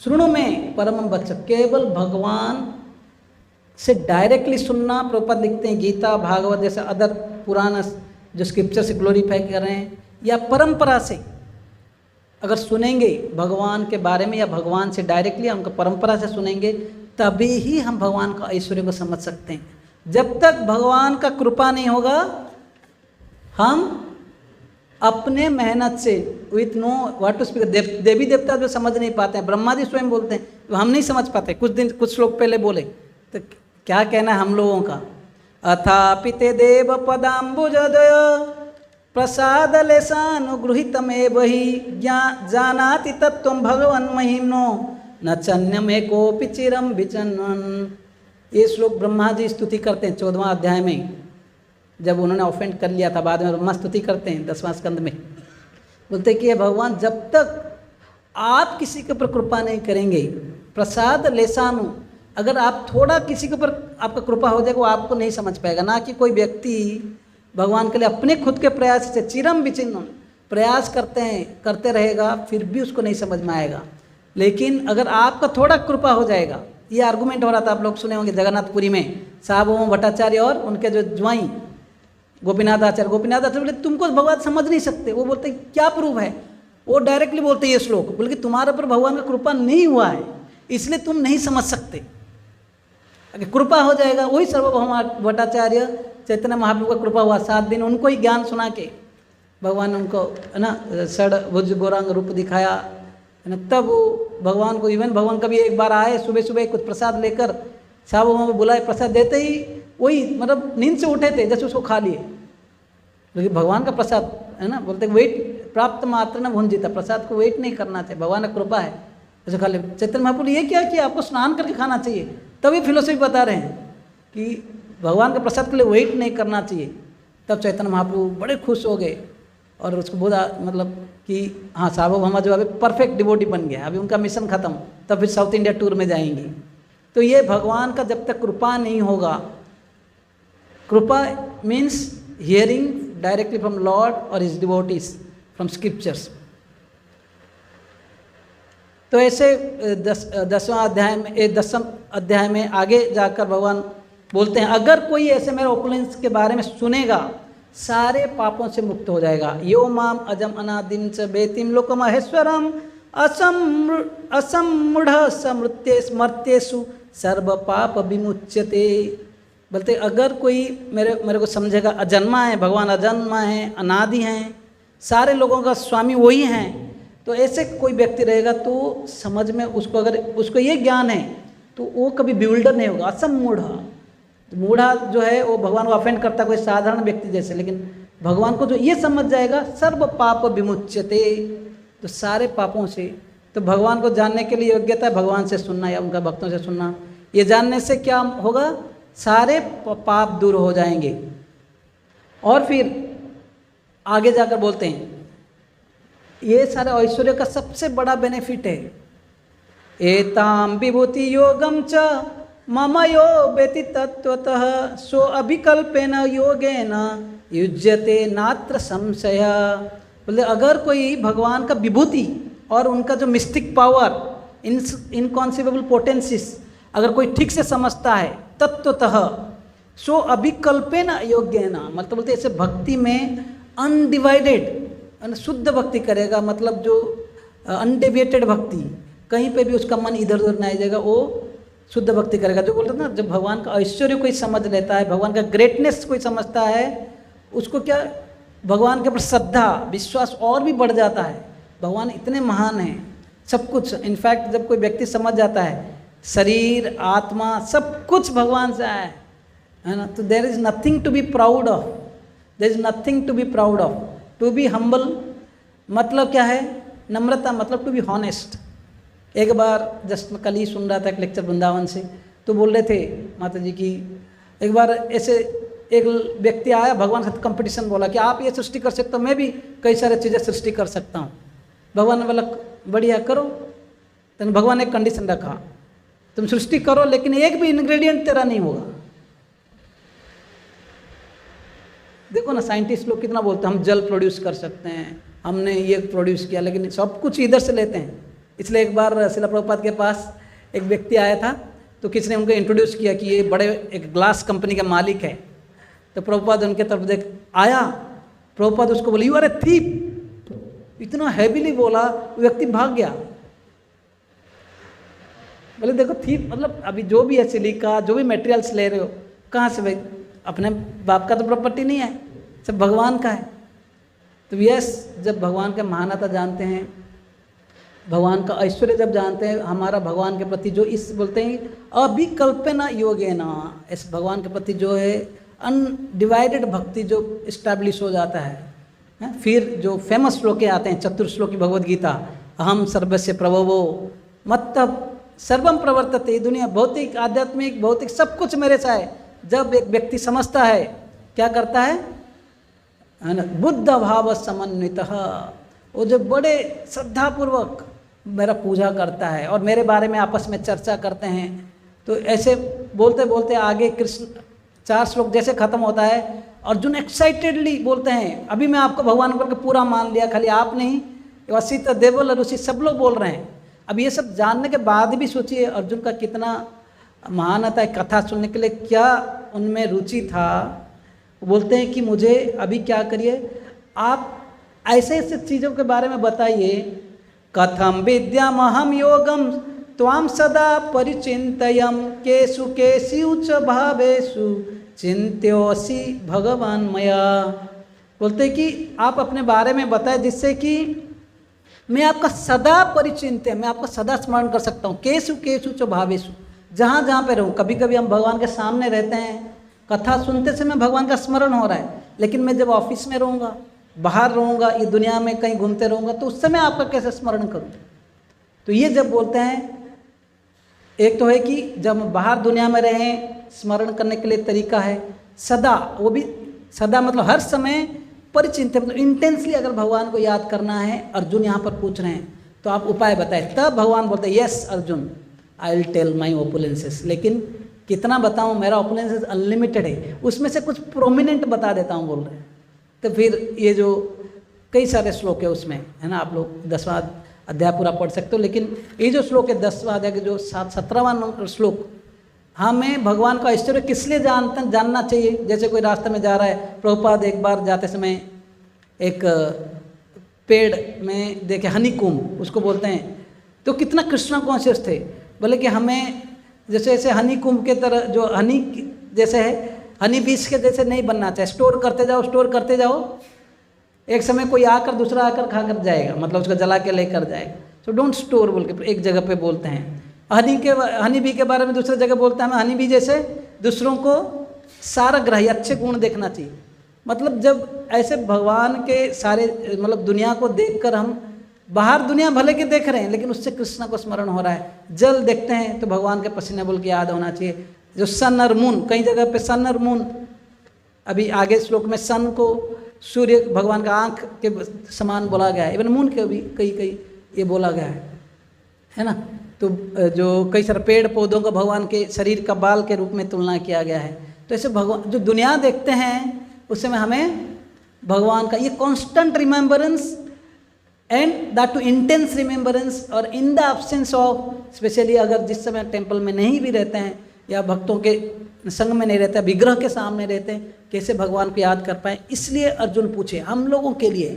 श्रृणु में परमम वचः, केवल भगवान से डायरेक्टली सुनना। प्रभुपाद लिखते हैं गीता भागवत जैसे अदर पुराण जो स्क्रिप्चर से ग्लोरीफाई कर रहे हैं, या परंपरा से अगर सुनेंगे भगवान के बारे में, या भगवान से डायरेक्टली हमको परंपरा से सुनेंगे, तभी ही हम भगवान का ऐश्वर्य को समझ सकते हैं। जब तक भगवान का कृपा नहीं होगा, हम अपने मेहनत से with no what to speak, देवी देवता जो समझ नहीं पाते हैं, ब्रह्मा जी स्वयं बोलते हैं तो हम नहीं समझ पाते। कुछ लोग पहले बोले, तो क्या कहना है हम लोगों का, अथापिते देव पदाम्बुजदय प्रसाद लेशानुगृहीतमेव हि जानाति तत्त्वं भगवन् महिम्नो न चन्यमे कोपि चिरं विचन्वन्। ये श्लोक ब्रह्मा जी स्तुति करते हैं 14वां अध्याय में, जब उन्होंने ऑफेंड कर लिया था, बाद में ब्रह्मा स्तुति करते हैं 10वां स्कंद में, बोलते कि भगवान जब तक आप किसी के ऊपर कृपा नहीं करेंगे, प्रसाद लेशानु, अगर आप थोड़ा किसी के ऊपर आपका कृपा हो जाएगा, वो आपको नहीं समझ पाएगा। ना कि कोई व्यक्ति भगवान के लिए अपने खुद के प्रयास से चिरम विचिन्न प्रयास करते रहेगा, फिर भी उसको नहीं समझ में आएगा। लेकिन अगर आपका थोड़ा कृपा हो जाएगा, ये आर्गूमेंट हो रहा था, आप लोग सुने होंगे जगन्नाथपुरी में, सार्वभौम भट्टाचार्य और उनके जो ज्वाई गोपीनाथ आचार्य बोले तुमको भगवान समझ नहीं सकते। वो बोलते क्या प्रूफ है, वो डायरेक्टली बोलते ये श्लोक, बोले कि तुम्हारे पर भगवान का कृपा नहीं हुआ है, इसलिए तुम नहीं समझ सकते। अगर कृपा हो जाएगा, वही सार्वभौम भट्टाचार्य चैतन्य महाप्रभु का कृपा हुआ, 7 दिन उनको ही ज्ञान सुना के भगवान ने उनको, है ना, षडभुज गौरांग रूप दिखाया, है ना, तब वो भगवान को, इवन भगवान कभी एक बार आए सुबह सुबह कुछ प्रसाद लेकर, सार्वभौम को बुलाए, प्रसाद देते ही वही मतलब नींद से उठे थे, जैसे उसको खा लिए, क्योंकि भगवान का प्रसाद, है ना, बोलते वेट प्राप्त मात्र न भुंजिता, प्रसाद को वेट नहीं करना चाहिए, भगवान का कृपा है, जैसे खा ले। चैतन्य महाप्रभु ये क्या कि आपको स्नान करके खाना चाहिए, तभी फिलोसफी बता रहे हैं कि भगवान के प्रसाद के लिए वेट नहीं करना चाहिए। तब चैतन्य महाप्रभु बड़े खुश हो गए और उसको बोला मतलब कि हाँ सार्वभौमा जो अभी परफेक्ट डिवोटी बन गया, अभी उनका मिशन खत्म, तब फिर साउथ इंडिया टूर में जाएंगी। तो ये भगवान का जब तक कृपा नहीं होगा, कृपा means hearing directly from Lord और हिज डिवोटीज फ्रॉम स्क्रिप्चर्स। तो ऐसे 10वें अध्याय में आगे जाकर भगवान बोलते हैं, अगर कोई ऐसे मेरे ओपुलेंस के बारे में सुनेगा सारे पापों से मुक्त हो जाएगा। यो माम अजम अनादिम च बेतिम लोकम महेश्वरम असमूढ़ समृत्य स्मर्त्यसु सर्व पाप विमुच्यते। बोलते अगर कोई मेरे को समझेगा, अजन्मा है भगवान, अजन्मा है, अनादि हैं, सारे लोगों का स्वामी वही हैं, तो ऐसे कोई व्यक्ति रहेगा तो समझ में उसको, अगर उसको ये ज्ञान है तो वो कभी बिल्डर नहीं होगा। असमूढ़, तो मूढ़ा जो है वो भगवान को अफेंड करता है कोई साधारण व्यक्ति जैसे, लेकिन भगवान को जो ये समझ जाएगा सर्व पाप विमुच्यते, तो सारे पापों से। तो भगवान को जानने के लिए योग्यता है भगवान से सुनना या उनका भक्तों से सुनना। ये जानने से क्या होगा, सारे पाप दूर हो जाएंगे। और फिर आगे जाकर बोलते हैं ये सारे ऐश्वर्य का सबसे बड़ा बेनिफिट है, एताम विभूति योगम च मम यो वेति तत्वतः सो अभिकल्पेन योगेन युज्यते नात्र संशय। बोले अगर कोई भगवान का विभूति और उनका जो मिस्टिक पावर, इनकॉन्सिवेबल पोटेंसीज अगर कोई ठीक से समझता है तत्वतः, सो अभिकल्पेन योगेन, मतलब बोलते ऐसे भक्ति में अनडिवाइडेड शुद्ध भक्ति करेगा, मतलब जो अनडेविएटेड भक्ति, कहीं पे भी उसका मन इधर उधर नहीं जाएगा, वो शुद्ध भक्ति करेगा। जो बोलते हैं ना, जब भगवान का ऐश्वर्य कोई समझ लेता है, भगवान का ग्रेटनेस कोई समझता है, उसको क्या भगवान के ऊपर श्रद्धा विश्वास और भी बढ़ जाता है। भगवान इतने महान हैं, सब कुछ। इनफैक्ट जब कोई व्यक्ति समझ जाता है शरीर आत्मा सब कुछ भगवान से आया है ना, तो there is nothing to be proud of, there is nothing to be proud of. To be humble मतलब क्या है, नम्रता मतलब टू बी हॉनेस्ट। एक बार जस्ट कल ही सुन रहा था एक लेक्चर वृंदावन से, तो बोल रहे थे माता जी की, एक बार ऐसे एक व्यक्ति आया भगवान के साथ कंपटीशन, बोला कि आप ये सृष्टि कर सकते हो, मैं भी कई सारे चीज़ें सृष्टि कर सकता हूँ। भगवान ने बोला बढ़िया करो। तो भगवान ने एक कंडीशन रखा, तुम सृष्टि करो लेकिन एक भी इंग्रेडिएंट तेरा नहीं होगा। देखो ना साइंटिस्ट लोग कितना बोलते हैं हम जल प्रोड्यूस कर सकते हैं, हमने ये प्रोड्यूस किया, लेकिन सब कुछ इधर से लेते हैं। इसलिए एक बार शिला प्रभुपाद के पास एक व्यक्ति आया था, तो किसी ने उनको इंट्रोड्यूस किया कि ये बड़े एक ग्लास कंपनी का मालिक है। तो प्रभुपाद उनके तरफ देख आया, प्रभुपाद उसको बोले यू आर ए थीप, इतना हैवीली बोला, वो व्यक्ति भाग गया। बोले देखो थीप मतलब अभी जो भी है सिलिका जो भी मटेरियल्स ले रहे हो कहाँ से, भाई अपने बाप का तो प्रॉपर्टी नहीं है, सब भगवान का है। तो यस, जब भगवान का महानता जानते हैं, भगवान का ऐश्वर्य जब जानते हैं, हमारा भगवान के प्रति जो इस बोलते हैं अभिकल्पना योगेना, इस भगवान के प्रति जो है अनडिवाइडेड भक्ति जो इस्टेब्लिश हो जाता है। फिर जो फेमस श्लोके आते हैं, चतुर्श्लोकी भगवद गीता, अहम सर्वस्य प्रभवो मतलब सर्वम प्रवर्तते, दुनिया भौतिक आध्यात्मिक भौतिक सब कुछ मेरे से है। जब एक व्यक्ति समझता है, क्या करता है ना, बुद्ध भाव समन्वितः, वो जो बड़े श्रद्धापूर्वक मेरा पूजा करता है और मेरे बारे में आपस में चर्चा करते हैं। तो ऐसे बोलते बोलते आगे कृष्ण 4 श्लोक जैसे खत्म होता है, अर्जुन एक्साइटेडली बोलते हैं अभी मैं आपको भगवान करके पूरा मान लिया, खाली आप नहीं, वसीत देवल ऋषि सब लोग बोल रहे हैं। अब ये सब जानने के बाद भी सोचिए अर्जुन का कितना महानता है, कथा सुनने के लिए क्या उनमें रुचि था। बोलते हैं कि मुझे अभी क्या करिए, आप ऐसे ऐसे चीज़ों के बारे में बताइए। कथम विद्यामहम योगम त्वाम सदा परिचिंतयम केशु केशिउ च भावेषु चिंत्योसी भगवान मया। बोलते कि आप अपने बारे में बताएं जिससे कि मैं आपका सदा परिचिंत है, मैं आपका सदा स्मरण कर सकता हूँ। केशु केशु च भावेषु, जहाँ जहाँ पे रहूँ। कभी कभी हम भगवान के सामने रहते हैं, कथा सुनते समय भगवान का स्मरण हो रहा है, लेकिन मैं जब ऑफिस में रहूँगा, बाहर रहूँगा, ये दुनिया में कहीं घूमते रहूँगा, तो उस समय आपका कैसे स्मरण करूँ। तो ये जब बोलते हैं, एक तो है कि जब बाहर दुनिया में रहें स्मरण करने के लिए तरीका है, सदा, वो भी सदा मतलब हर समय परिचिंत, मतलब इंटेंसली अगर भगवान को याद करना है, अर्जुन यहाँ पर पूछ रहे हैं तो आप उपाय बताए। तब भगवान बोलते हैं yes Arjun I will tell my opulences, लेकिन कितना बताऊँ, मेरा ओपुलेंसेस अनलिमिटेड है, उसमें से कुछ प्रोमिनेंट बता देता हूँ बोल रहे हैं। तो फिर ये जो कई सारे श्लोक है उसमें है ना, आप लोग 10वां अध्याय पूरा पढ़ सकते हो, लेकिन ये जो श्लोक है 10वां अध्याय के जो 17वां श्लोक, हमें भगवान का ऐश्वर्य किस लिए जानना चाहिए। जैसे कोई रास्ते में जा रहा है, प्रभुपाद एक बार जाते समय एक पेड़ में देखे हनीकॉम्ब, उसको बोलते हैं, तो कितना कृष्णा कॉन्शियस थे, बोले कि हमें जैसे ऐसे हनीकॉम्ब के तरह जो हनी जैसे है, हनी बीज के जैसे नहीं बनना चाहिए, स्टोर करते जाओ, एक समय कोई आकर दूसरा आकर खा कर जाएगा, मतलब उसको जला के लेकर जाएगा। सो डोंट स्टोर बोल के एक जगह पे बोलते हैं। हनी बी के बारे में दूसरी जगह बोलते हैं, हमें हनी बी जैसे दूसरों को सारा ग्रही अच्छे गुण देखना चाहिए। मतलब जब ऐसे भगवान के सारे मतलब दुनिया को देखकर हम बाहर दुनिया भले के देख रहे हैं, लेकिन उससे कृष्ण को स्मरण हो रहा है। जल देखते हैं तो भगवान के पसीने बोल के याद होना चाहिए। जो सन और मून, कई जगह पे सन और मून, अभी आगे श्लोक में सन को सूर्य भगवान का आंख के समान बोला गया है, इवन मून के भी कई ये बोला गया है ना। तो जो कई सारे पेड़ पौधों का भगवान के शरीर का बाल के रूप में तुलना किया गया है। तो ऐसे भगवान जो दुनिया देखते हैं उसमें हमें भगवान का ये constant remembrance and that too intense remembrance, और in the absence of, specially अगर जिस समय टेम्पल में नहीं भी रहते हैं या भक्तों के संग में नहीं रहते, विग्रह के सामने रहते हैं, कैसे भगवान को याद कर पाए। इसलिए अर्जुन पूछे हम लोगों के लिए।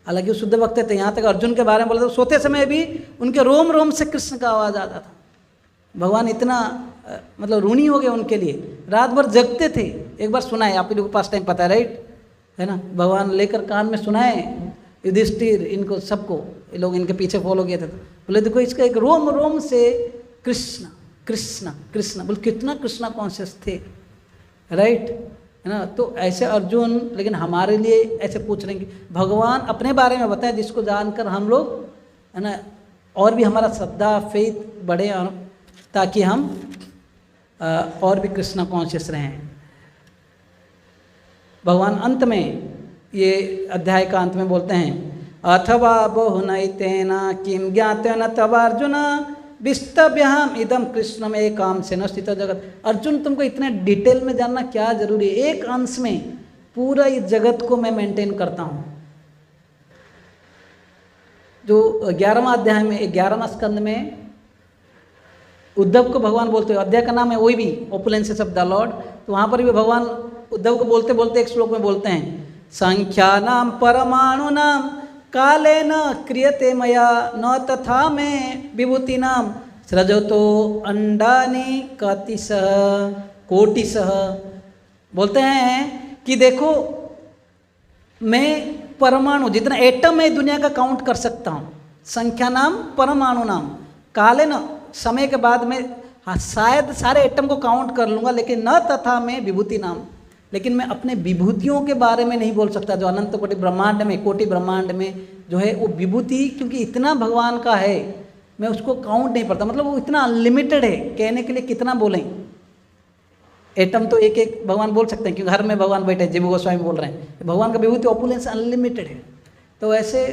हालांकि शुद्ध भक्त थे, यहाँ तक अर्जुन के बारे में बोला तो सोते समय भी उनके रोम रोम से कृष्ण का आवाज़ आता था। भगवान इतना मतलब ऋणी हो गए उनके लिए, रात भर जगते थे। एक बार सुनाए, आप लोगों को पास टाइम पता है राइट, है ना, भगवान लेकर कान में सुनाए युधिष्ठिर इनको सबको, ये लोग इनके पीछे फॉलो किए थे, बोले देखो इसका एक रोम रोम से कृष्ण कृष्ण कृष्ण, बोले कितना कृष्णा कॉन्शियस थे राइट, है ना। तो ऐसे अर्जुन, लेकिन हमारे लिए ऐसे पूछ रहे हैं कि भगवान अपने बारे में बताए, जिसको जानकर हम लोग है ना और भी हमारा श्रद्धा फेथ बढ़े, ताकि हम और भी कृष्णा कॉन्शियस रहें। भगवान अंत में ये अध्याय का अंत में बोलते हैं, अथवा बहुनैतेन किं ज्ञातेन तव अर्जुन विस्तव्यहम इदम कृष्णम एकाम से न स्थित जगत। अर्जुन तुमको इतने डिटेल में जानना क्या जरूरी है, एक अंश में पूरा इस जगत को मैं मेंटेन करता हूँ। जो 11वां अध्याय में 11वां स्कंद में उद्धव को भगवान बोलते हैं, अध्याय का नाम है वही भी ओपुलेंसेस ऑफ द लॉर्ड। तो वहाँ पर भी भगवान उद्धव को बोलते बोलते एक श्लोक में बोलते हैं, संख्यानाम परमाणुनाम काले न क्रियते मया न तथा में विभूतिनाम सृजतो अंडानि कतिशः कोटिशः। बोलते हैं कि देखो मैं परमाणु जितना एटम है दुनिया का काउंट कर सकता हूँ। संख्या नाम परमाणु नाम, काले न समय के बाद में हाँ शायद सारे एटम को काउंट कर लूँगा, लेकिन न तथा में विभूति नाम, लेकिन मैं अपने विभूतियों के बारे में नहीं बोल सकता। जो अनंत कोटि ब्रह्मांड में, कोटि ब्रह्मांड में जो है वो विभूति, क्योंकि इतना भगवान का है मैं उसको काउंट नहीं करता। मतलब वो इतना अनलिमिटेड है, कहने के लिए कितना बोलें। एटम तो एक एक भगवान बोल सकते हैं, क्योंकि घर में भगवान बैठे, जीव गोस्वामी बोल रहे हैं भगवान का विभूति ऑपुलेंस अनलिमिटेड है। तो ऐसे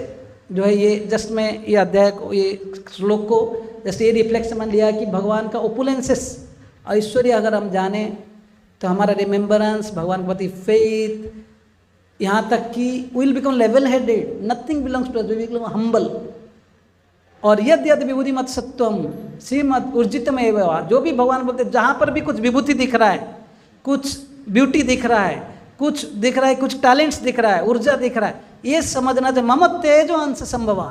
जो है ये जस्ट मैं ये अध्याय को, ये श्लोक को जैसे ये रिफ्लेक्शन में लिया कि भगवान का ओपुलेंसेस ऐश्वर्य अगर हम जाने तो हमारा रिमेम्बरेंस, भगवान के प्रति फेथ, यहाँ तक कि will become level headed, nothing belongs to us, we become humble. और यद यद विभूति मत सत्वम श्रीमद ऊर्जितम एवं, जो भी भगवान बोलते हैं जहाँ पर भी कुछ विभूति दिख रहा है, कुछ ब्यूटी दिख रहा है, कुछ दिख रहा है, कुछ टैलेंट्स दिख रहा है, ऊर्जा दिख रहा है, ये समझना चाहिए मम तेजो अंश संभवा,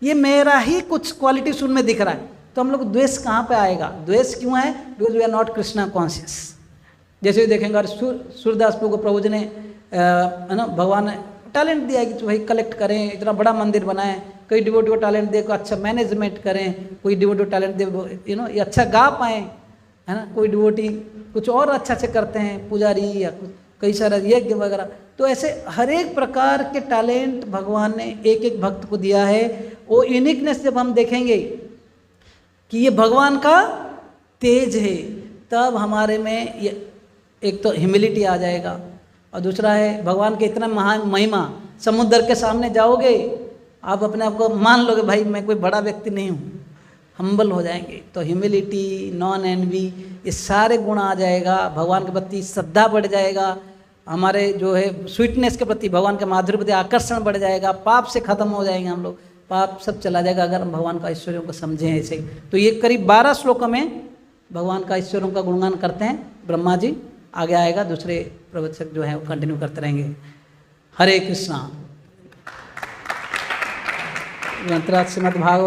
ये मेरा ही कुछ क्वालिटीज उनमें दिख रहा है। तो हम लोग द्वेष कहाँ पे आएगा? द्वेष क्यों है? Because we are not Krishna conscious. जैसे देखेंगे और सूरदास को प्रभु जी ने है ना भगवान ने टैलेंट दिया कि भाई कलेक्ट करें, इतना बड़ा मंदिर बनाएं, कई डिवोटी को टैलेंट दे को अच्छा मैनेजमेंट करें, कोई डिवोटी को टैलेंट दे यू नो ये अच्छा गा पाएँ, है ना, कोई डिवोटी कुछ और अच्छा से करते हैं, पुजारी या कई सारे यज्ञ वगैरह। तो ऐसे हर एक प्रकार के टैलेंट भगवान ने एक एक भक्त को दिया है। वो यूनिकनेस जब हम देखेंगे कि ये भगवान का तेज है, तब हमारे में ये एक तो ह्यूमिलिटी आ जाएगा, और दूसरा है भगवान के इतना महान महिमा, समुद्र के सामने जाओगे आप अपने आप को मान लोगे भाई मैं कोई बड़ा व्यक्ति नहीं हूँ, हम्बल हो जाएंगे। तो ह्यूमिलिटी, नॉन एनवी, ये सारे गुण आ जाएगा, भगवान के प्रति श्रद्धा बढ़ जाएगा, हमारे जो है स्वीटनेस के प्रति, भगवान के माधुर्य प्रति आकर्षण बढ़ जाएगा, पाप से खत्म हो जाएंगे हम लोग, पाप सब चला जाएगा अगर हम भगवान का ऐश्वर्यों को समझें ऐसे। तो ये करीब 12 श्लोकों में भगवान का ऐश्वर्यों का गुणगान करते हैं ब्रह्मा जी। आगे आएगा, दूसरे प्रवचक जो है वो कंटिन्यू करते रहेंगे। हरे कृष्णा। ग्रंथराज श्रीमद् भागवत